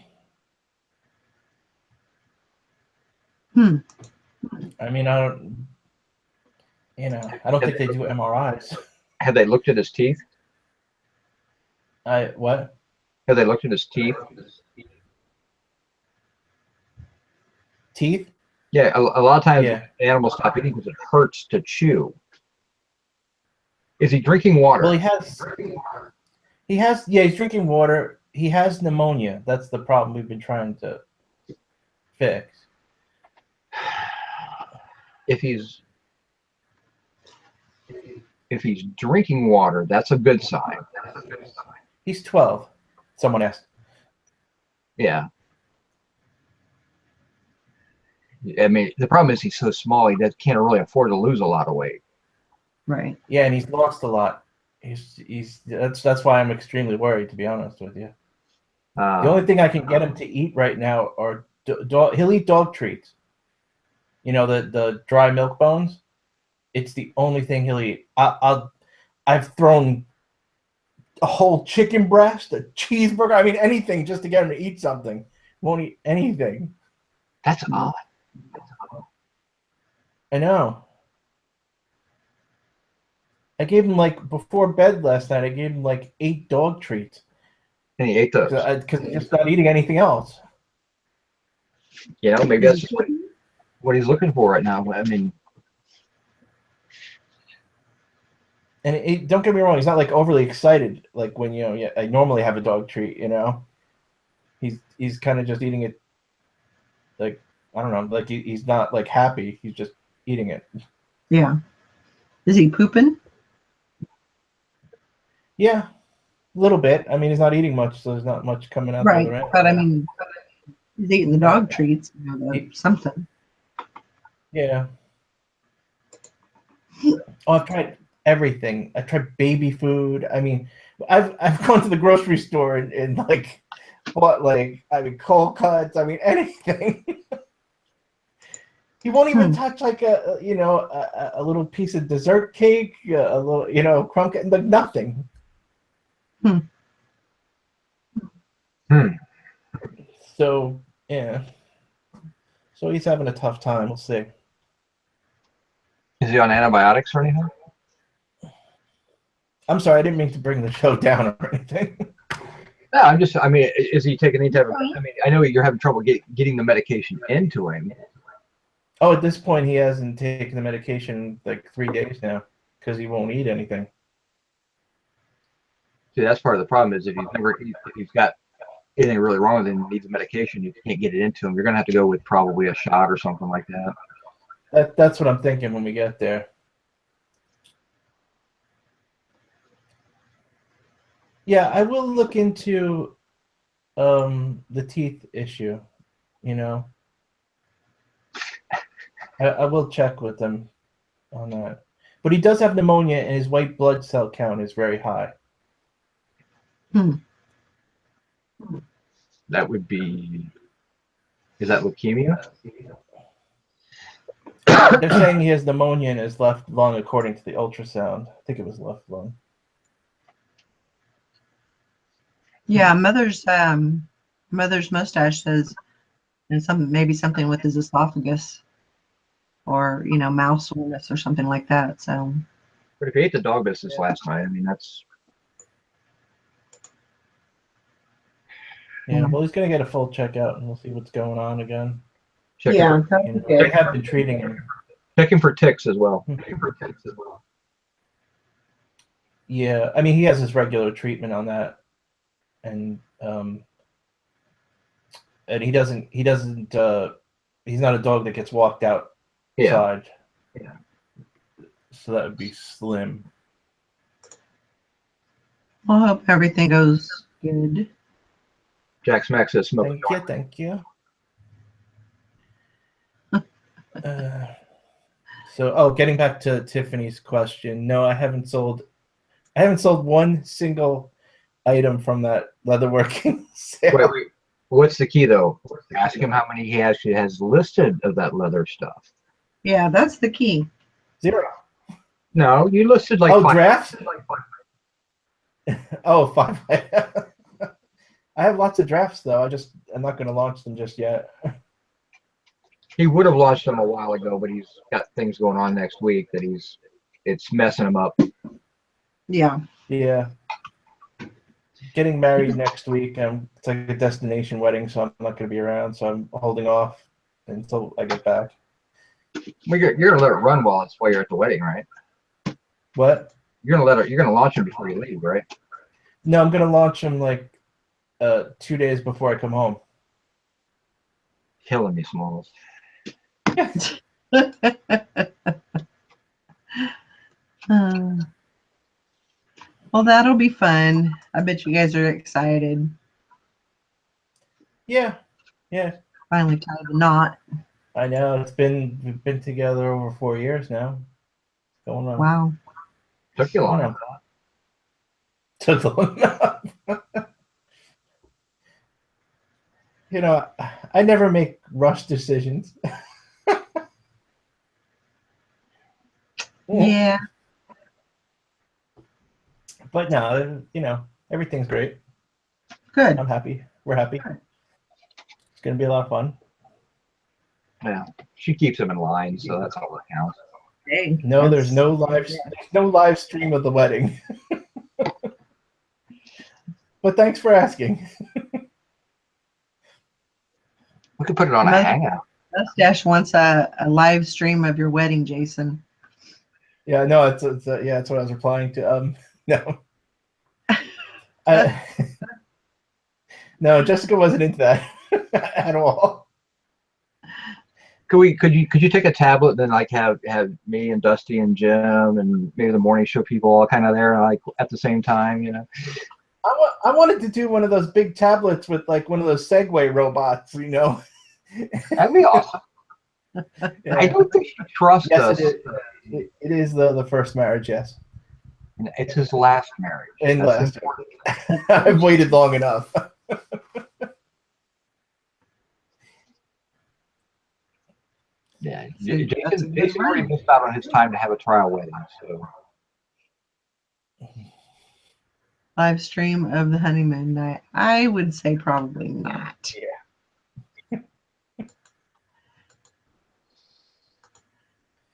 I mean, I don't think they do MRIs. Have they looked at his teeth? What? Have they looked at his teeth? Teeth? Yeah, a lot of times animals stop eating because it hurts to chew. Is he drinking water? Well, he's drinking water. He has pneumonia. That's the problem we've been trying to fix. If he's drinking water, that's a good sign. He's 12. Someone asked. Yeah. I mean, the problem is he's so small, he can't really afford to lose a lot of weight. Right. Yeah, and he's lost a lot. That's why I'm extremely worried, to be honest with you. The only thing I can get him to eat right now are he'll eat dog treats. You know, the dry milk bones. It's the only thing he'll eat. I've thrown a whole chicken breast, a cheeseburger. I mean, anything just to get him to eat something. Won't eat anything. That's odd. I know. I gave him, like, before bed last night, I gave him like 8 dog treats. And he ate those. Because he's just not eating anything else. You know, maybe that's just what he's looking for right now. I mean, and don't get me wrong, he's not like overly excited like when I normally have a dog treat. He's kind of just eating it, like, I don't know, like he's not like happy. He's just eating it. Yeah. Is he pooping? Yeah, a little bit. I mean, he's not eating much, so there's not much coming out. Right, the other end. but I mean, he's eating the dog treats. Something. Yeah. Oh, I've tried everything. I've tried baby food. I mean, I've gone to the grocery store and like bought, like, I mean, cold cuts. I mean, anything. He won't even touch like a little piece of dessert cake, a little crumb cake, like nothing. So yeah. So he's having a tough time. We'll see. is he on antibiotics or anything? I'm sorry, I didn't mean to bring the show down or anything. No, I mean, is he taking any type of, I mean, I know you're having trouble getting the medication into him. Oh, at this point, he hasn't taken the medication like 3 days now because he won't eat anything. See, that's part of the problem is if he's got anything really wrong with him and needs medication, you can't get it into him. You're going to have to go with probably a shot or something like that. That's what I'm thinking when we get there. Yeah, I will look into the teeth issue, I will check with them on that. But he does have pneumonia, and his white blood cell count is very high. That would be, is that leukemia? They're saying he has pneumonia in his left lung, according to the ultrasound. I think it was left lung. Yeah, mother's Mother's mustache says, and maybe something with his esophagus, or mouth soreness or something like that. So. But if you ate the dog biscuits last night, I mean that's. Yeah, well, he's gonna get a full checkout, and we'll see what's going on again. Check Yeah, him for, that'd You be know, they good. have been treating him. check him for ticks as well. Yeah, I mean, he has his regular treatment on that, and he doesn't he's not a dog that gets walked outside. Yeah. So that would be Slim. I hope everything goes good. Jack Smack says smoke. Thank you. Getting back to Tiffany's question, no, I haven't sold one single item from that leatherworking sale. Wait. What's the key though? Ask him how many he actually has listed of that leather stuff. Yeah, that's the key. 0. No, you listed like 5. Drafts? Oh, 5. I have lots of drafts though. I'm not going to launch them just yet. He would have launched them a while ago, but he's got things going on next week that it's messing him up. Yeah. Yeah. Getting married next week. It's like a destination wedding, so I'm not going to be around. So I'm holding off until I get back. Well, you're gonna let it run while you're at the wedding, right? What? You're gonna launch him before you leave, right? No, I'm going to launch them like 2 days before I come home. Killing me, Smalls. Well, that'll be fun. I bet you guys are excited. Yeah. Finally tied the knot. I know we've been together over 4 years now. Going on. Wow. Took you long. Took long enough. I never make rush decisions. Yeah. But no, everything's great. Good. I'm happy. We're happy. It's going to be a lot of fun. Yeah, she keeps him in line, so that's all that counts. Hey, No, there's no live stream of the wedding. But thanks for asking. We could put it on a hangout. Mustache wants a live stream of your wedding, Jason. Yeah, no, it's what I was replying to. No. No, Jessica wasn't into that at all. Could you take a tablet and then like have me and Dusty and Jim and maybe the morning show people all kind of there like at the same time, I wanted to do one of those big tablets with like one of those Segway robots, That'd be awesome. Yeah. I don't think you trust us. It is the first marriage, yes. It's his last marriage. And last. I've waited long enough. Yeah, Jason already missed out on his time to have a trial wedding. So Live stream of the honeymoon night. I would say probably not.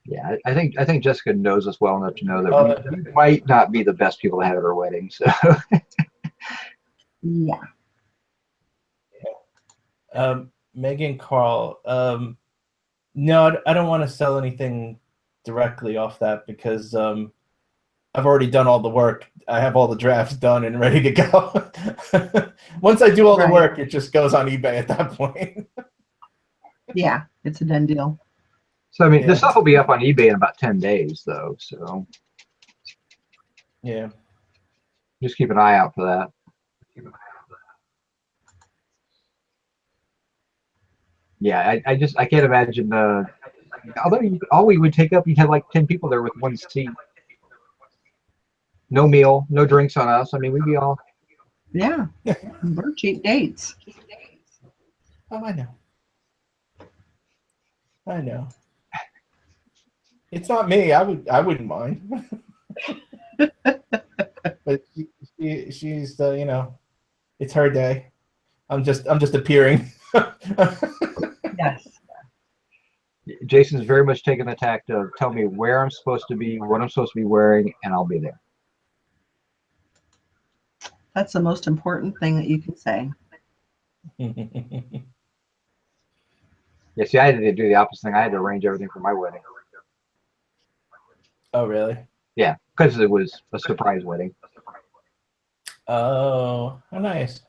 yeah, I think Jessica knows us well enough to know that we might not be the best people to have at her wedding. So Yeah. Megan Carl. No, I don't want to sell anything directly off that because I've already done all the work. I have all the drafts done and ready to go. Once I do all the work, it just goes on eBay at that point. Yeah, it's a done deal. I mean, this stuff will be up on eBay in about 10 days, though. So yeah, just keep an eye out for that. Yeah, I can't imagine. Although all we would take up, you'd have like 10 people there with one seat. No meal, no drinks on us. I mean, we'd be all. Yeah, we're cheap dates. Oh, I know. It's not me. I wouldn't mind. But she's it's her day. I'm just appearing. Yes. Jason's very much taking the tact of tell me where I'm supposed to be, what I'm supposed to be wearing, and I'll be there. That's the most important thing that you can say. Yeah, see, I had to do the opposite thing. I had to arrange everything for my wedding. Oh, really? Yeah, because it was a surprise wedding. Oh, nice.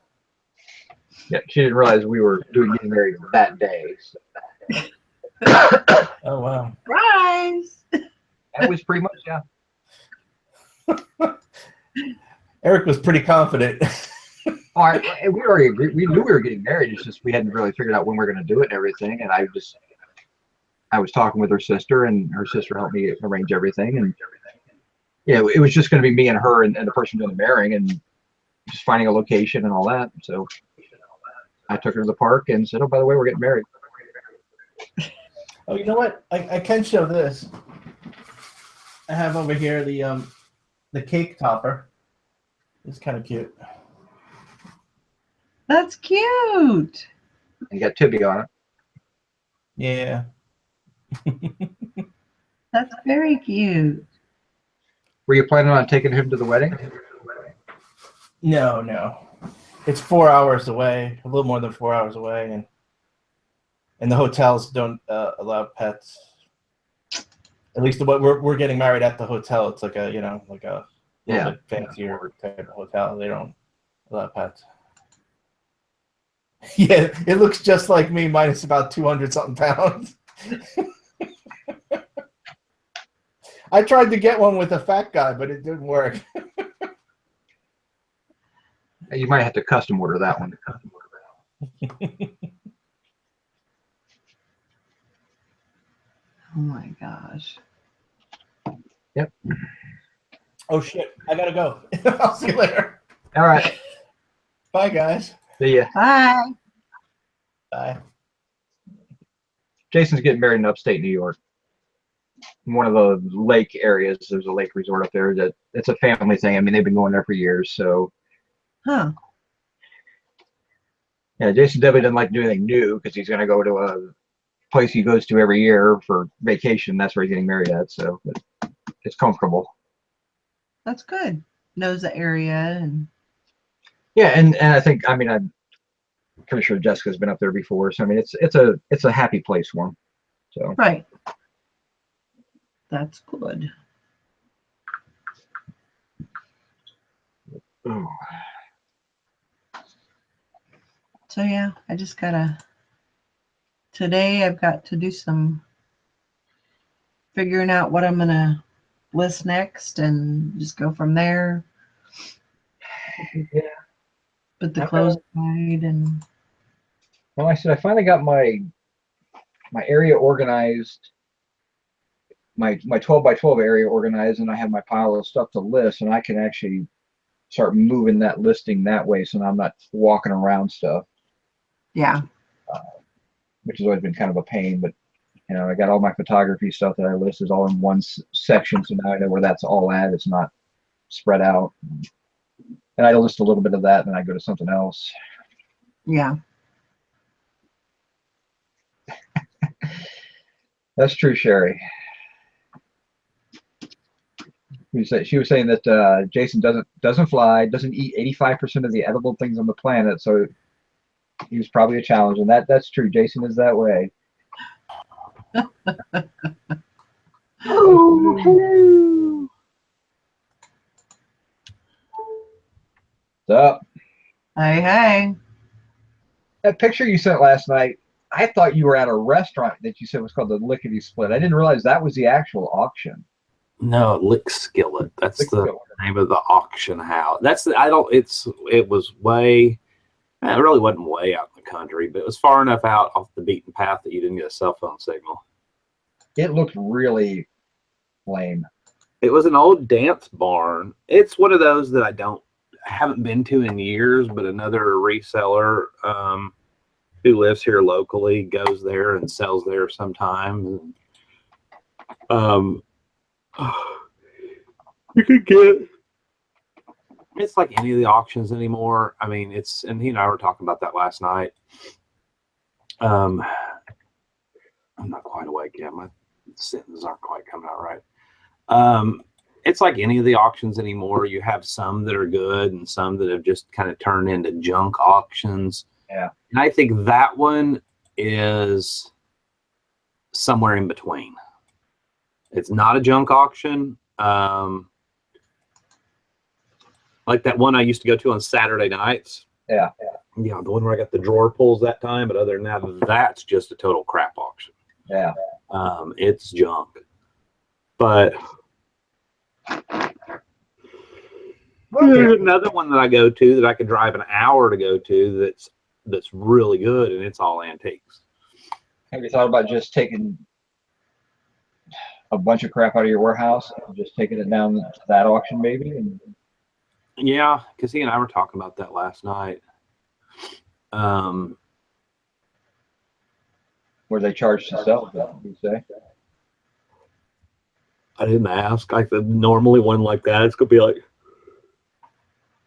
Yeah, she didn't realize we were getting married that day. So. Oh, wow. Surprise! That was pretty much, yeah. Eric was pretty confident. All right, we already agreed. We knew we were getting married. It's just we hadn't really figured out when we were going to do it and everything. And I was talking with her sister, and her sister helped me arrange everything. And yeah, it was just going to be me and her and the person doing the marrying and just finding a location and all that. So I took her to the park and said, "Oh, by the way, we're getting married." Oh, you know what? I can show this. I have over here the cake topper. It's kind of cute. That's cute. And you got Tibby on it. Yeah. That's very cute. Were you planning on taking him to the wedding? No. It's 4 hours away, a little more than 4 hours away, and the hotels don't allow pets. At least we're getting married at the hotel. It's like a little bit fancier type of hotel. They don't allow pets. Yeah, it looks just like me, minus about 200 something pounds. I tried to get one with a fat guy, but it didn't work. You might have to custom order that one. Oh my gosh. Yep. Oh shit! I gotta go. I'll see you later. All right. Bye, guys. See ya. Bye. Bye. Jason's getting married in upstate New York. In one of the lake areas. There's a lake resort up there that it's a family thing. I mean, they've been going there for years. So, Huh. yeah, Jason definitely doesn't like to do anything new because he's going to go to a place he goes to every year for vacation. That's where he's getting married at. So, but it's comfortable. That's good. Knows the area and Yeah, and I think I'm pretty sure Jessica's been up there before. So I mean, it's a happy place for him. So right. That's good. ooh. So yeah, I just today I've got to do some figuring out what I'm gonna list next and just go from there. Yeah. Put the clothes aside and Well, I said I finally got my area organized, my 12 by 12 area organized, and I have my pile of stuff to list, and I can actually start moving that listing that way, so now I'm not walking around stuff, yeah. which has always been kind of a pain. But you know, I got all my photography stuff that I list is all in one section, so now I know where that's all at. It's not spread out. And I list a little bit of that, and then I go to something else. Yeah. That's true, Sherry. She was saying that Jason doesn't fly, doesn't eat 85% of the edible things on the planet, so he was probably a challenge, and that's true. Jason is that way. Oh, hello. What's up? Hey. That picture you sent last night, I thought you were at a restaurant that you said was called the Lickety Split. I didn't realize that was the actual auction. No, Lick Skillet. That's Lick the Skillet. name of the auction house. It was way. It really wasn't way out in the country, but it was far enough out off the beaten path that you didn't get a cell phone signal. It looked really lame. It was an old dance barn. It's one of those that I haven't been to in years, but another reseller who lives here locally goes there and sells there sometimes. You could get It's like any of the auctions anymore. I mean, and he and I were talking about that last night. I'm not quite awake yet. My sentences aren't quite coming out right. It's like any of the auctions anymore. You have some that are good and some that have just kind of turned into junk auctions. Yeah. And I think that one is somewhere in between. It's not a junk auction. Like that one I used to go to on Saturday nights. Yeah. Yeah, the one where I got the drawer pulls that time. But other than that, that's just a total crap auction. Yeah. It's junk. But there's another one that I go to that I could drive an hour to go to that's really good, and it's all antiques. Have you thought about just taking a bunch of crap out of your warehouse and just taking it down to that auction maybe? And Yeah, because he and I were talking about that last night. where they charge to sell them, you say? I didn't ask. I said normally one like that, it's gonna be like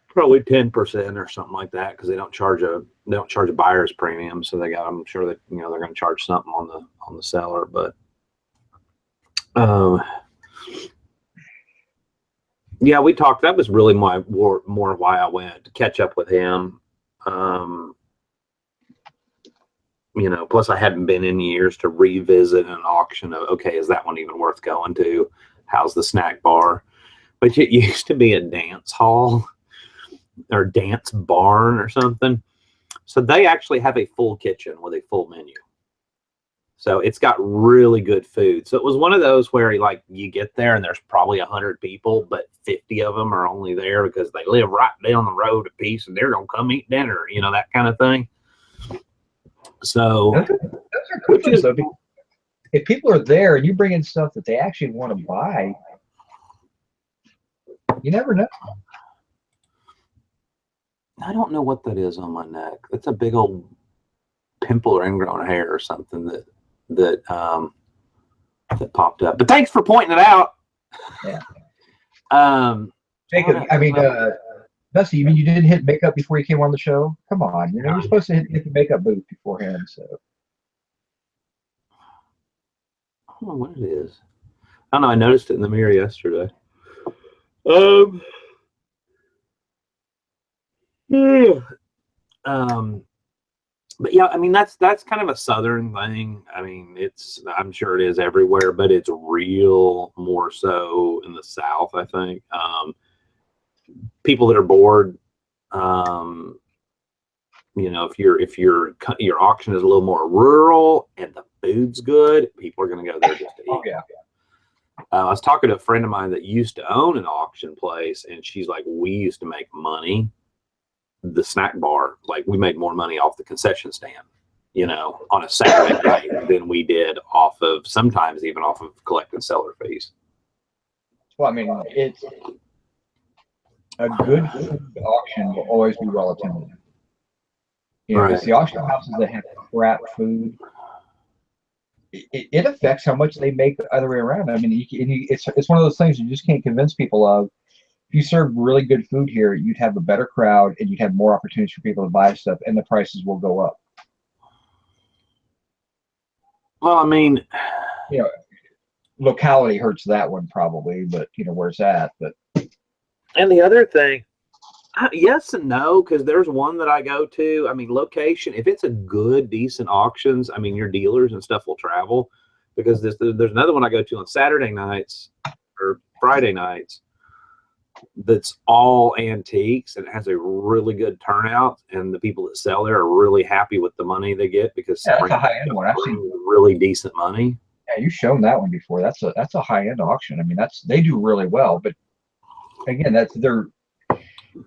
probably 10% or something like that, because they don't charge a buyer's premium. So I'm sure that they're going to charge something on the seller. But yeah, we talked. That was really more why I went, to catch up with him. Plus I hadn't been in years to revisit an auction of, okay, is that one even worth going to? How's the snack bar? But it used to be a dance hall or dance barn or something. So they actually have a full kitchen with a full menu. So it's got really good food. So it was one of those where you get there and there's probably 100 people, but 50 of them are only there because they live right down the road a piece and they're going to come eat dinner, that kind of thing. So Those are good things, though. If people are there and you bring in stuff that they actually want to buy, you never know. I don't know what that is on my neck. It's a big old pimple or ingrown hair or something that popped up. But thanks for pointing it out. Yeah. Jacob, Dusty, you mean you didn't hit makeup before you came on the show? Come on, you're supposed to hit the makeup booth beforehand. So I don't know what it is. I don't know. I noticed it in the mirror yesterday. But yeah, I mean that's kind of a southern thing. I mean, I'm sure it is everywhere, but it's real more so in the South, I think. People that are bored, if your auction is a little more rural and the food's good, people are going to go there just to eat. Oh, yeah. I was talking to a friend of mine that used to own an auction place, and she's like, we used to make money. The snack bar, we made more money off the concession stand, on a Saturday night than we did sometimes even off of collecting seller fees. Well, I mean, it's a good food auction will always be well attended. Right. It's the auction houses that have crap food. It affects how much they make the other way around. I mean, it's one of those things you just can't convince people of. If you serve really good food here, you'd have a better crowd and you'd have more opportunities for people to buy stuff, and the prices will go up. Well, I mean, locality hurts that one probably, but where it's at. But and the other thing, yes and no, because there's one that I go to. I mean, location. If it's a good, decent auctions, I mean, your dealers and stuff will travel. Because there's another one I go to on Saturday nights or Friday nights. That's all antiques and it has a really good turnout, and the people that sell there are really happy with the money they get because that's a high end one. I've seen really decent money. Yeah, you've shown that one before. That's a high end auction. I mean, they do really well, but again, they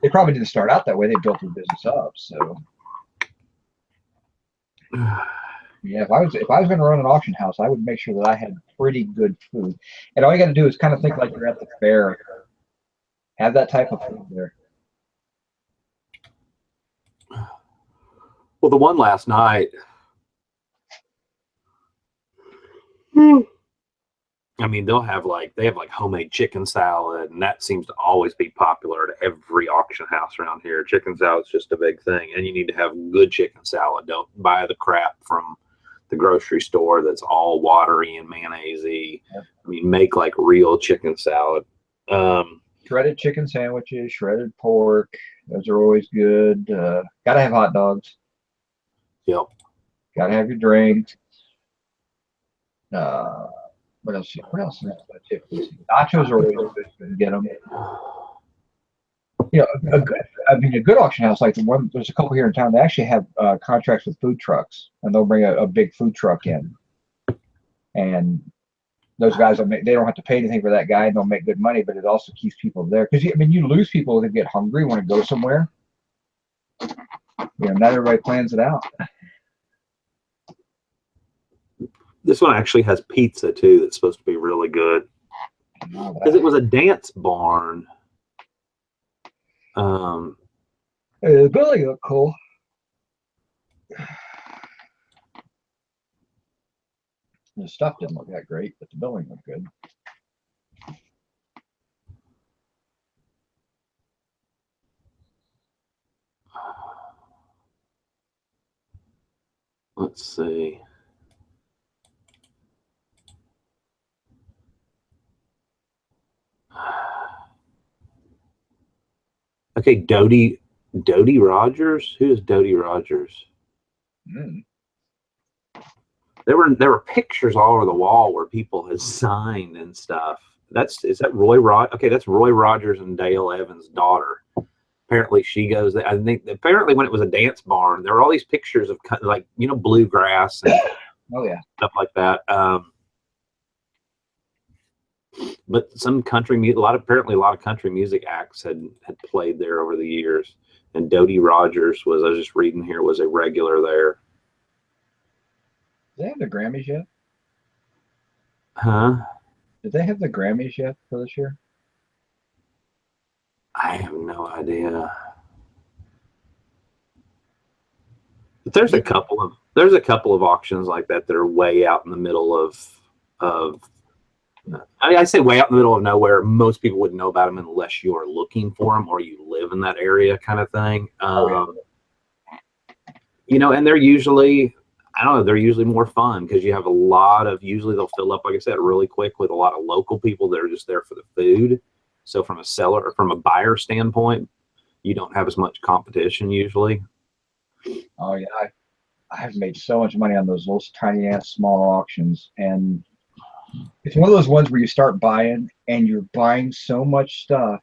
probably didn't start out that way. They built their business up. So yeah, if I was going to run an auction house, I would make sure that I had pretty good food, and all you got to do is kind of think like you're at the fair. Have that type of food there. Well, the one last night, I mean, they have like homemade chicken salad, and that seems to always be popular at every auction house around here. Chicken salad's just a big thing, and you need to have good chicken salad. Don't buy the crap from the grocery store that's all watery and mayonnaise-y. Yep. I mean, make like real chicken salad. Shredded chicken sandwiches, shredded pork. Those are always good. Gotta have hot dogs. Yep. Gotta have your drink. What else? What else is typically see? Nachos are always good to get them. You know, a good auction house like the one. There's a couple here in town. They actually have contracts with food trucks, and they'll bring a big food truck in, and those guys they don't have to pay anything for that guy, and they'll make good money. But it also keeps people there because I mean, you lose people that get hungry want to go somewhere. You know, not everybody plans it out. This one actually has pizza too. That's supposed to be really good because it was a dance barn. The building looked cool. The stuff didn't look that great, but the building looked good. Let's see. Okay, Dodie Rogers. Who is Dodie Rogers? Mm. There were pictures all over the wall where people had signed and stuff. Is that Roy Rod? Okay, that's Roy Rogers and Dale Evans' daughter. Apparently, she goes there. I think apparently when it was a dance barn, there were all these pictures of like bluegrass and Oh yeah, stuff like that. But some country music, apparently a lot of country music acts had played there over the years. And Dodie Rogers I was just reading here, was a regular there. did they have the Grammys yet? Huh? Did they have the Grammys yet for this year? I have no idea. But there's a couple of auctions like that are way out in the middle of I mean, I say way out in the middle of nowhere. Most people wouldn't know about them unless you're looking for them or you live in that area, kind of thing. You know, and they're usually, I don't know, they're usually more fun because you have a lot of, usually they'll fill up, like I said, really quick with a lot of local people that are just there for the food. So from a seller or from a buyer standpoint, you don't have as much competition usually. Oh yeah, I've made so much money on those little tiny ass small auctions, and it's one of those ones where you start buying and you're buying so much stuff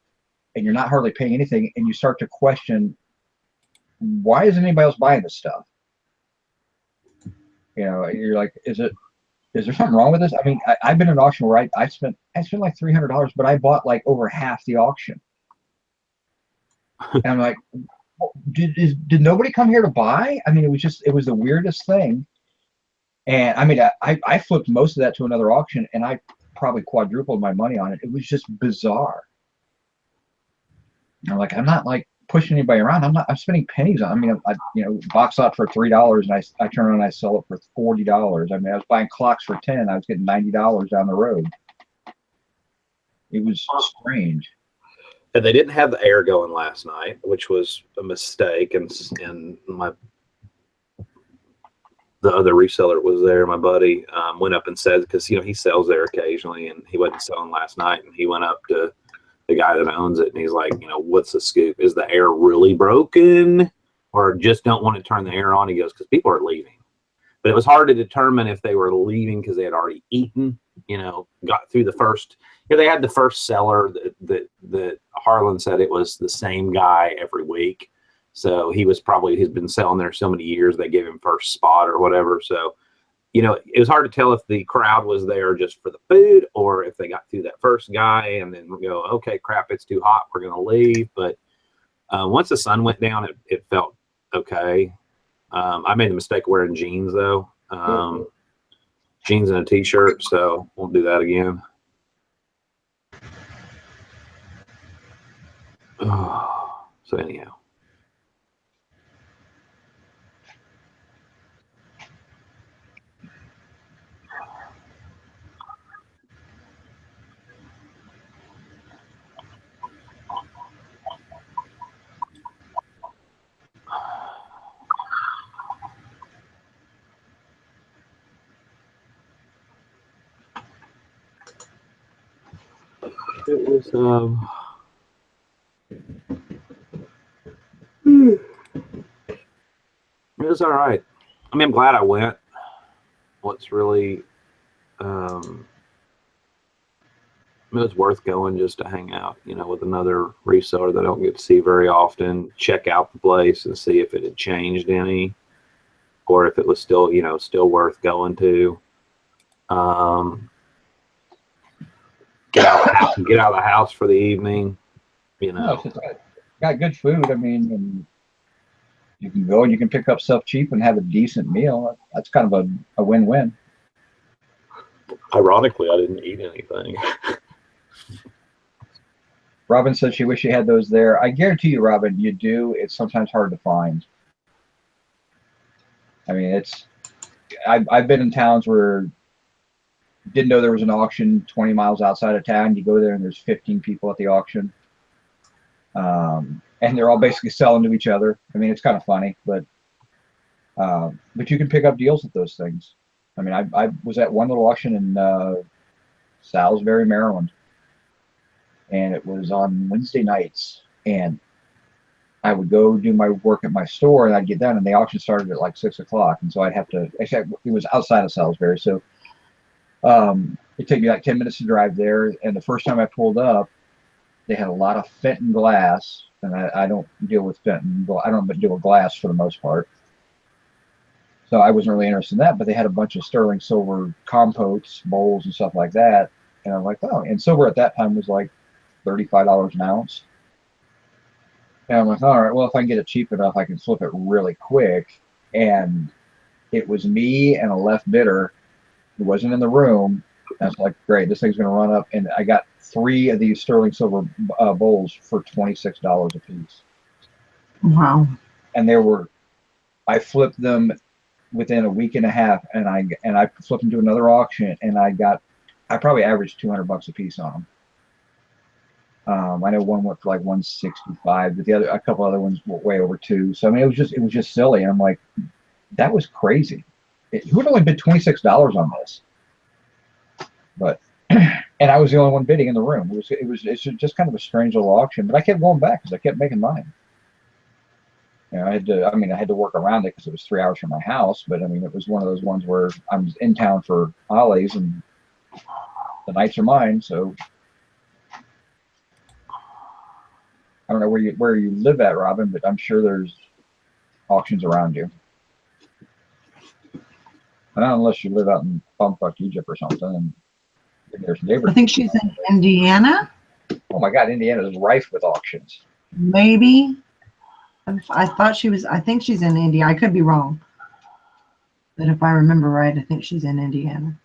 and you're not hardly paying anything, and you start to question, why isn't anybody else buying this stuff? You know, you're like, is there something wrong with this? I mean, I've been in an auction where I spent like $300, but I bought like over half the auction, and I'm like, did nobody come here to buy? I mean, it was the weirdest thing. And I mean, I flipped most of that to another auction, and I probably quadrupled my money on it. It was just bizarre. I'm like, I'm not like pushing anybody around. I'm spending pennies on. I mean, box lot for $3, and I turn around and I sell it for $40. I mean, I was buying clocks for 10. I was getting $90 down the road. It was strange. And they didn't have the air going last night, which was a mistake. And the other reseller was there. My buddy went up and said, because he sells there occasionally, and he wasn't selling last night. And he went up to the guy that owns it, and he's like, what's the scoop? Is the air really broken, or just don't want to turn the air on? He goes, because people are leaving. But it was hard to determine if they were leaving because they had already eaten. Got through the first. They had the first seller that Harlan said it was the same guy every week. So he's been selling there so many years, they gave him first spot or whatever. So, it was hard to tell if the crowd was there just for the food or if they got through that first guy and then go, okay, crap, it's too hot, we're going to leave. But once the sun went down, it felt okay. I made the mistake of wearing jeans, though. Jeans and a t-shirt, so won't do that again. So anyhow. It was it was all right. I mean, I'm glad I went. What's really it was worth going just to hang out, you know, with another reseller that I don't get to see very often, check out the place and see if it had changed any, or if it was still, you know, still worth going to. Get out of the house for the evening, you No, know. it's just, got good food. I mean, and you can go and you can pick up stuff cheap and have a decent meal. That's kind of a win-win. Ironically, I didn't eat anything. Robin said she wished she had those there. I guarantee you, Robin, you do. It's sometimes hard to find. I mean, I've been in towns where didn't know there was an auction 20 miles outside of town. You go there and there's 15 people at the auction. And they're all basically selling to each other. I mean, it's kind of funny, but you can pick up deals with those things. I mean, I was at one little auction in Salisbury, Maryland, and it was on Wednesday nights, and I would go do my work at my store, and I'd get done, and the auction started at like 6 o'clock, and so I'd have to, actually, it was outside of Salisbury, so it'd take me like 10 minutes to drive there, and the first time I pulled up, they had a lot of Fenton glass, and I don't deal with Fenton, I don't deal with glass for the most part, so I wasn't really interested in that, but they had a bunch of sterling silver compotes, bowls, and stuff like that, and I'm like, oh, and silver at that time was like $35 an ounce. And I'm like, all right, well, if I can get it cheap enough, I can flip it really quick. And it was me and a left bidder who wasn't in the room. And I was like, great, this thing's going to run up. And I got 3 of these sterling silver bowls for $26 a piece. Wow. And I flipped them within a week and a half, and I flipped them to another auction, and I probably averaged $200 a piece on them. I know one went for like 165, but a couple other ones were way over 2. So I mean, it was just silly. And I'm like, that was crazy. Who would only bid $26 on this? But and I was the only one bidding in the room. It's just kind of a strange little auction. But I kept going back because I kept making money. You know, I had to work around it because it was 3 hours from my house. But I mean, it was one of those ones where I was in town for Ollie's, and the nights are mine. So. I don't know where you live at, Robin, but I'm sure there's auctions around you. Not unless you live out in bumfuck Egypt or something, and there's neighbors. I think she's in Indiana. Oh my God, Indiana is rife with auctions. Maybe. I think she's in India. I could be wrong. But if I remember right, I think she's in Indiana.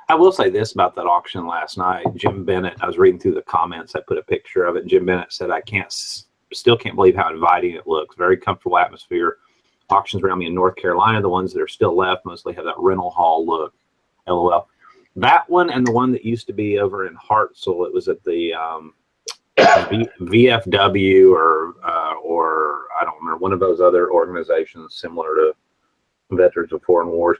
I will say this about that auction last night. Jim Bennett, I was reading through the comments. I put a picture of it. Jim Bennett said, I still can't believe how inviting it looks. Very comfortable atmosphere. Auctions around me in North Carolina, the ones that are still left, mostly have that rental hall look. LOL. That one and the one that used to be over in Hartselle, it was at the VFW or I don't remember, one of those other organizations similar to Veterans of Foreign Wars.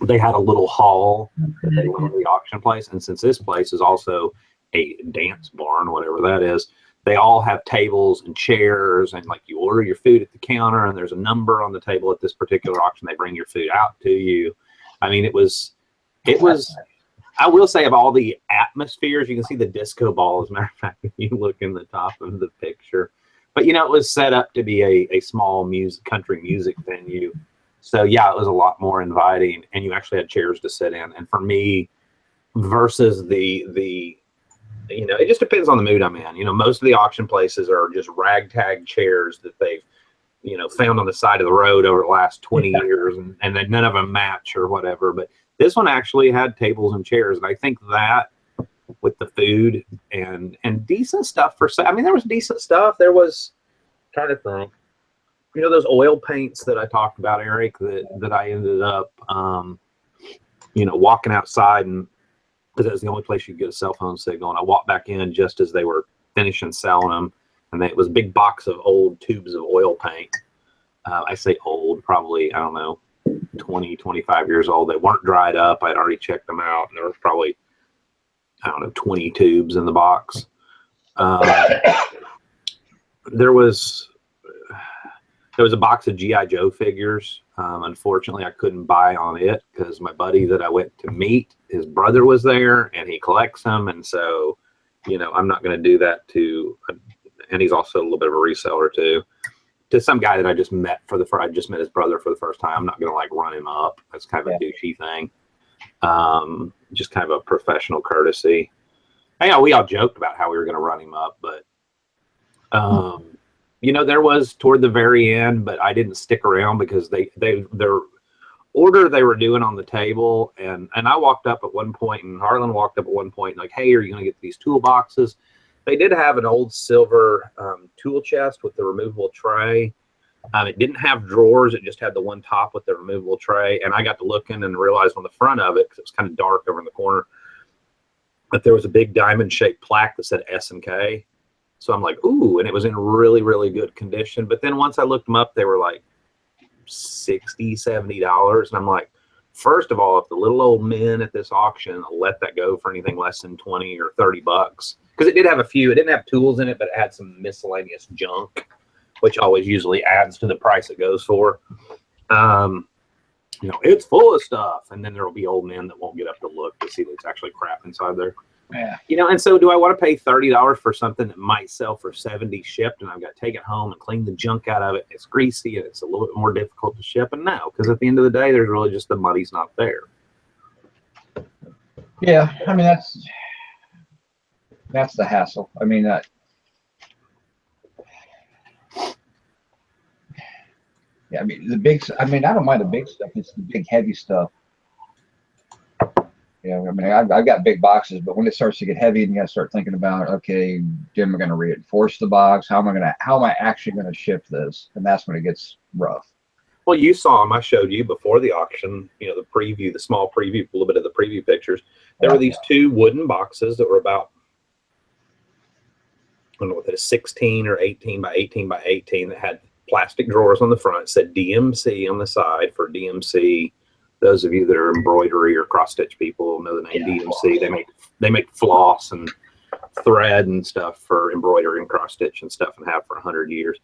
They had a little hall that they went to the auction place, and since this place is also a dance barn, whatever that is, they all have tables and chairs, and like you order your food at the counter, and there's a number on the table at this particular auction. They bring your food out to you. I mean, it was. I will say, of all the atmospheres, you can see the disco ball. As a matter of fact, if you look in the top of the picture, but you know, it was set up to be a small country music venue. So yeah, it was a lot more inviting, and you actually had chairs to sit in. And for me, versus the you know, it just depends on the mood I'm in. You know, most of the auction places are just ragtag chairs that they've, you know, found on the side of the road over the last 20 years, and then none of them match or whatever. But this one actually had tables and chairs, and I think that with the food and decent stuff for sale. I mean, there was decent stuff. There was, I'm trying to think. You know, those oil paints that I talked about, Eric, that I ended up, you know, walking outside, and because that was the only place you could get a cell phone signal. And I walked back in just as they were finishing selling them. And it was a big box of old tubes of oil paint. I say old, probably, I don't know, 20, 25 years old. They weren't dried up. I'd already checked them out. And there was probably I don't know, 20 tubes in the box. There was a box of G.I. Joe figures. Unfortunately, I couldn't buy on it because my buddy that I went to meet, his brother was there and he collects them. And so, you know, I'm not going to do that to, and he's also a little bit of a reseller too, to some guy that I just met I just met his brother for the first time. I'm not going to like run him up. That's kind of a douchey thing. Just kind of a professional courtesy. You know, we all joked about how we were going to run him up, but, you know, there was toward the very end, but I didn't stick around because their order they were doing on the table. And I walked up at one point and Harlan walked up at one point like, hey, are you going to get these toolboxes? They did have an old silver tool chest with the removable tray. It didn't have drawers. It just had the one top with the removable tray. And I got to looking and realized on the front of it, because it was kind of dark over in the corner, that there was a big diamond-shaped plaque that said S&K. So I'm like, ooh, and it was in really, really good condition. But then once I looked them up, they were like $60, $70. And I'm like, first of all, if the little old men at this auction let that go for anything less than 20 or 30 bucks, because it did have a few, it didn't have tools in it, but it had some miscellaneous junk, which always usually adds to the price it goes for. You know, it's full of stuff. And then there will be old men that won't get up to look to see that it's actually crap inside there. Yeah. You know, and so do I want to pay $30 for something that might sell for $70 shipped, and I've got to take it home and clean the junk out of it? It's greasy and it's a little bit more difficult to ship. And no, because at the end of the day, there's really just the money's not there. Yeah, I mean that's the hassle. I mean yeah, I mean I don't mind the big stuff. It's the big heavy stuff. Yeah, I mean, I've got big boxes, but when it starts to get heavy, and you got to start thinking about, okay, am I going to reinforce the box? How am I actually going to ship this? And that's when it gets rough. Well, you saw them. I showed you before the auction, you know, the preview, the small preview, a little bit of the preview pictures. There were these two wooden boxes that were about, I don't know what that is, 16 or 18 by 18 by 18 that had plastic drawers on the front. It said DMC on the side for DMC. Those of you that are embroidery or cross stitch people know the name DMC. They make floss and thread and stuff for embroidery and cross stitch and stuff, and have for 100 years.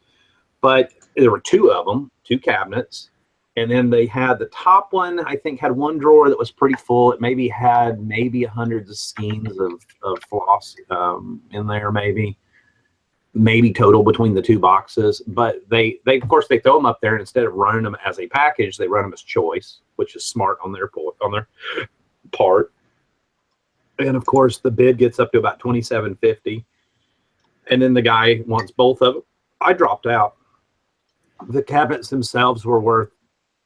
But there were two of them, two cabinets, and then they had the top one. I think had one drawer that was pretty full. It maybe had hundreds of skeins of floss in there, maybe total between the two boxes. But they of course they throw them up there, and instead of running them as a package, they run them as choice, which is smart on their part. And of course the bid gets up to about $27.50, and then the guy wants both of them. I dropped out. The cabinets themselves were worth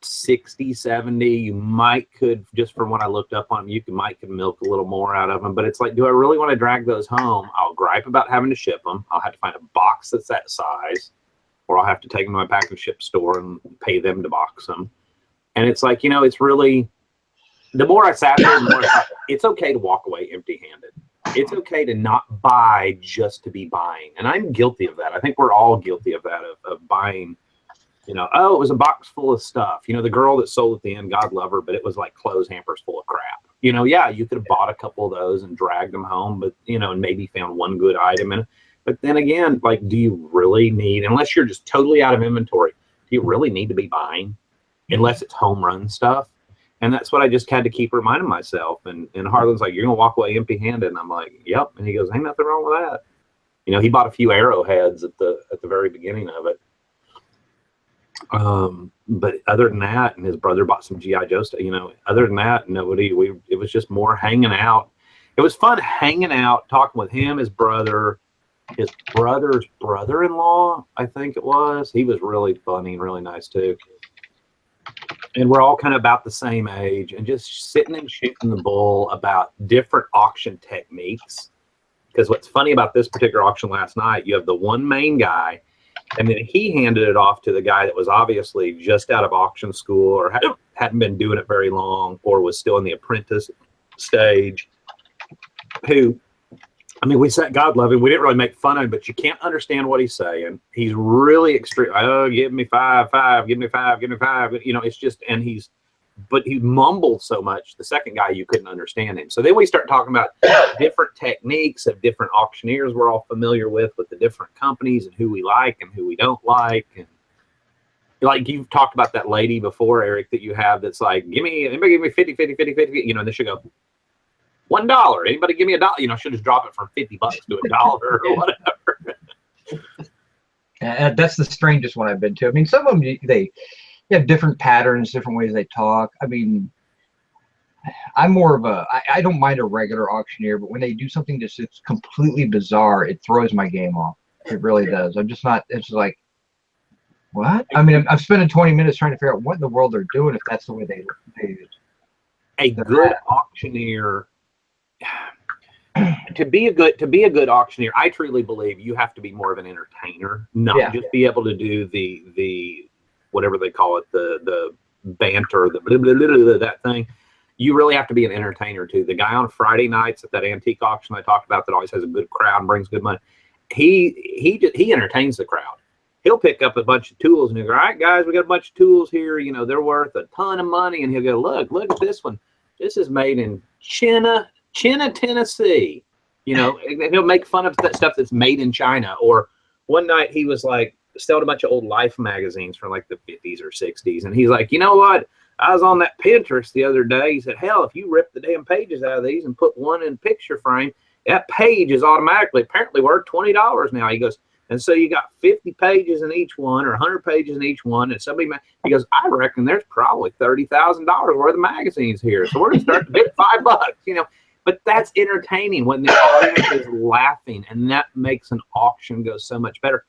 60, 70. You could, just from what I looked up on them, you could milk a little more out of them. But it's like, do I really want to drag those home? I'll gripe about having to ship them. I'll have to find a box that's that size, or I'll have to take them to my pack and ship store and pay them to box them. And it's like, you know, it's really, the more I sat there, the more I thought, it's okay to walk away empty-handed. It's okay to not buy just to be buying. And I'm guilty of that. I think we're all guilty of that, of buying. You know, oh, it was a box full of stuff. You know, the girl that sold at the end, God love her, but it was like clothes hampers full of crap. You know, yeah, you could have bought a couple of those and dragged them home, but, you know, and maybe found one good item in it. But then again, like, do you really need, unless you're just totally out of inventory, do you really need to be buying? Unless it's home run stuff. And that's what I just had to keep reminding myself. And Harlan's like, you're going to walk away empty handed. And I'm like, yep. And he goes, ain't nothing wrong with that. You know, he bought a few arrowheads at the very beginning of it. But other than that, and his brother bought some G.I. Joe stuff, you know, other than that, it was just more hanging out. It was fun hanging out, talking with him, his brother's brother-in-law, I think it was. He was really funny and really nice too. And we're all kind of about the same age, and just sitting and shooting the bull about different auction techniques. Because what's funny about this particular auction last night, you have the one main guy, and then he handed it off to the guy that was obviously just out of auction school, or hadn't been doing it very long, or was still in the apprentice stage. Who, I mean, we said, God love him, we didn't really make fun of him, but you can't understand what he's saying. He's really extreme. Oh, give me five, give me five. You know, it's just, and he's but he mumbled so much. The second guy, you couldn't understand him. So then we start talking about different techniques of different auctioneers we're all familiar with the different companies and who we like and who we don't like. And like you've talked about that lady before, Eric, that you have that's like, anybody give me 50, 50, 50, 50, you know, and they should go, $1. Anybody give me $1? You know, she'll just drop it from $50 to $1 or whatever. That's the strangest one I've been to. I mean, some of them, they have different patterns, different ways they talk. I mean, I'm more of I don't mind a regular auctioneer, but when they do something that's completely bizarre, it throws my game off. It really does. I'm just not, it's like, what? I mean, I'm spending 20 minutes trying to figure out what in the world they're doing if that's the way they a good auctioneer, to be a good auctioneer, I truly believe you have to be more of an entertainer, not just be able to do the whatever they call it, the banter, the blah, blah, blah, blah, that thing. You really have to be an entertainer too. The guy on Friday nights at that antique auction I talked about that always has a good crowd and brings good money, he entertains the crowd. He'll pick up a bunch of tools and he'll go, all right, guys, we got a bunch of tools here. You know, they're worth a ton of money. And he'll go, look at this one. This is made in China, Tennessee. You know, he'll make fun of that stuff that's made in China. Or one night he was like, selling a bunch of old Life magazines from like the 50s or 60s. And he's like, you know what? I was on that Pinterest the other day. He said, hell, if you rip the damn pages out of these and put one in picture frame, that page is automatically apparently worth $20 now. He goes, and so you got 50 pages in each one or 100 pages in each one. And he goes, I reckon there's probably $30,000 worth of magazines here. So we're going to start to bid $5, you know. But that's entertaining when the audience is laughing, and that makes an auction go so much better.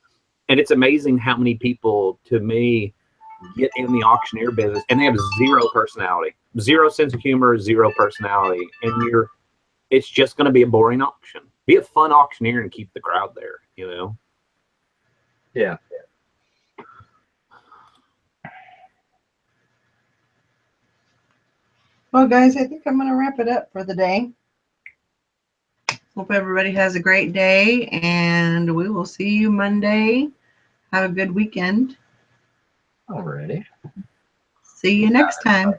And it's amazing how many people, to me, get in the auctioneer business and they have zero personality, zero sense of humor, zero personality. And it's just going to be a boring auction. Be a fun auctioneer and keep the crowd there, you know? Yeah. Well, guys, I think I'm going to wrap it up for the day. Hope everybody has a great day, and we will see you Monday. Have a good weekend. Alrighty. See you next time.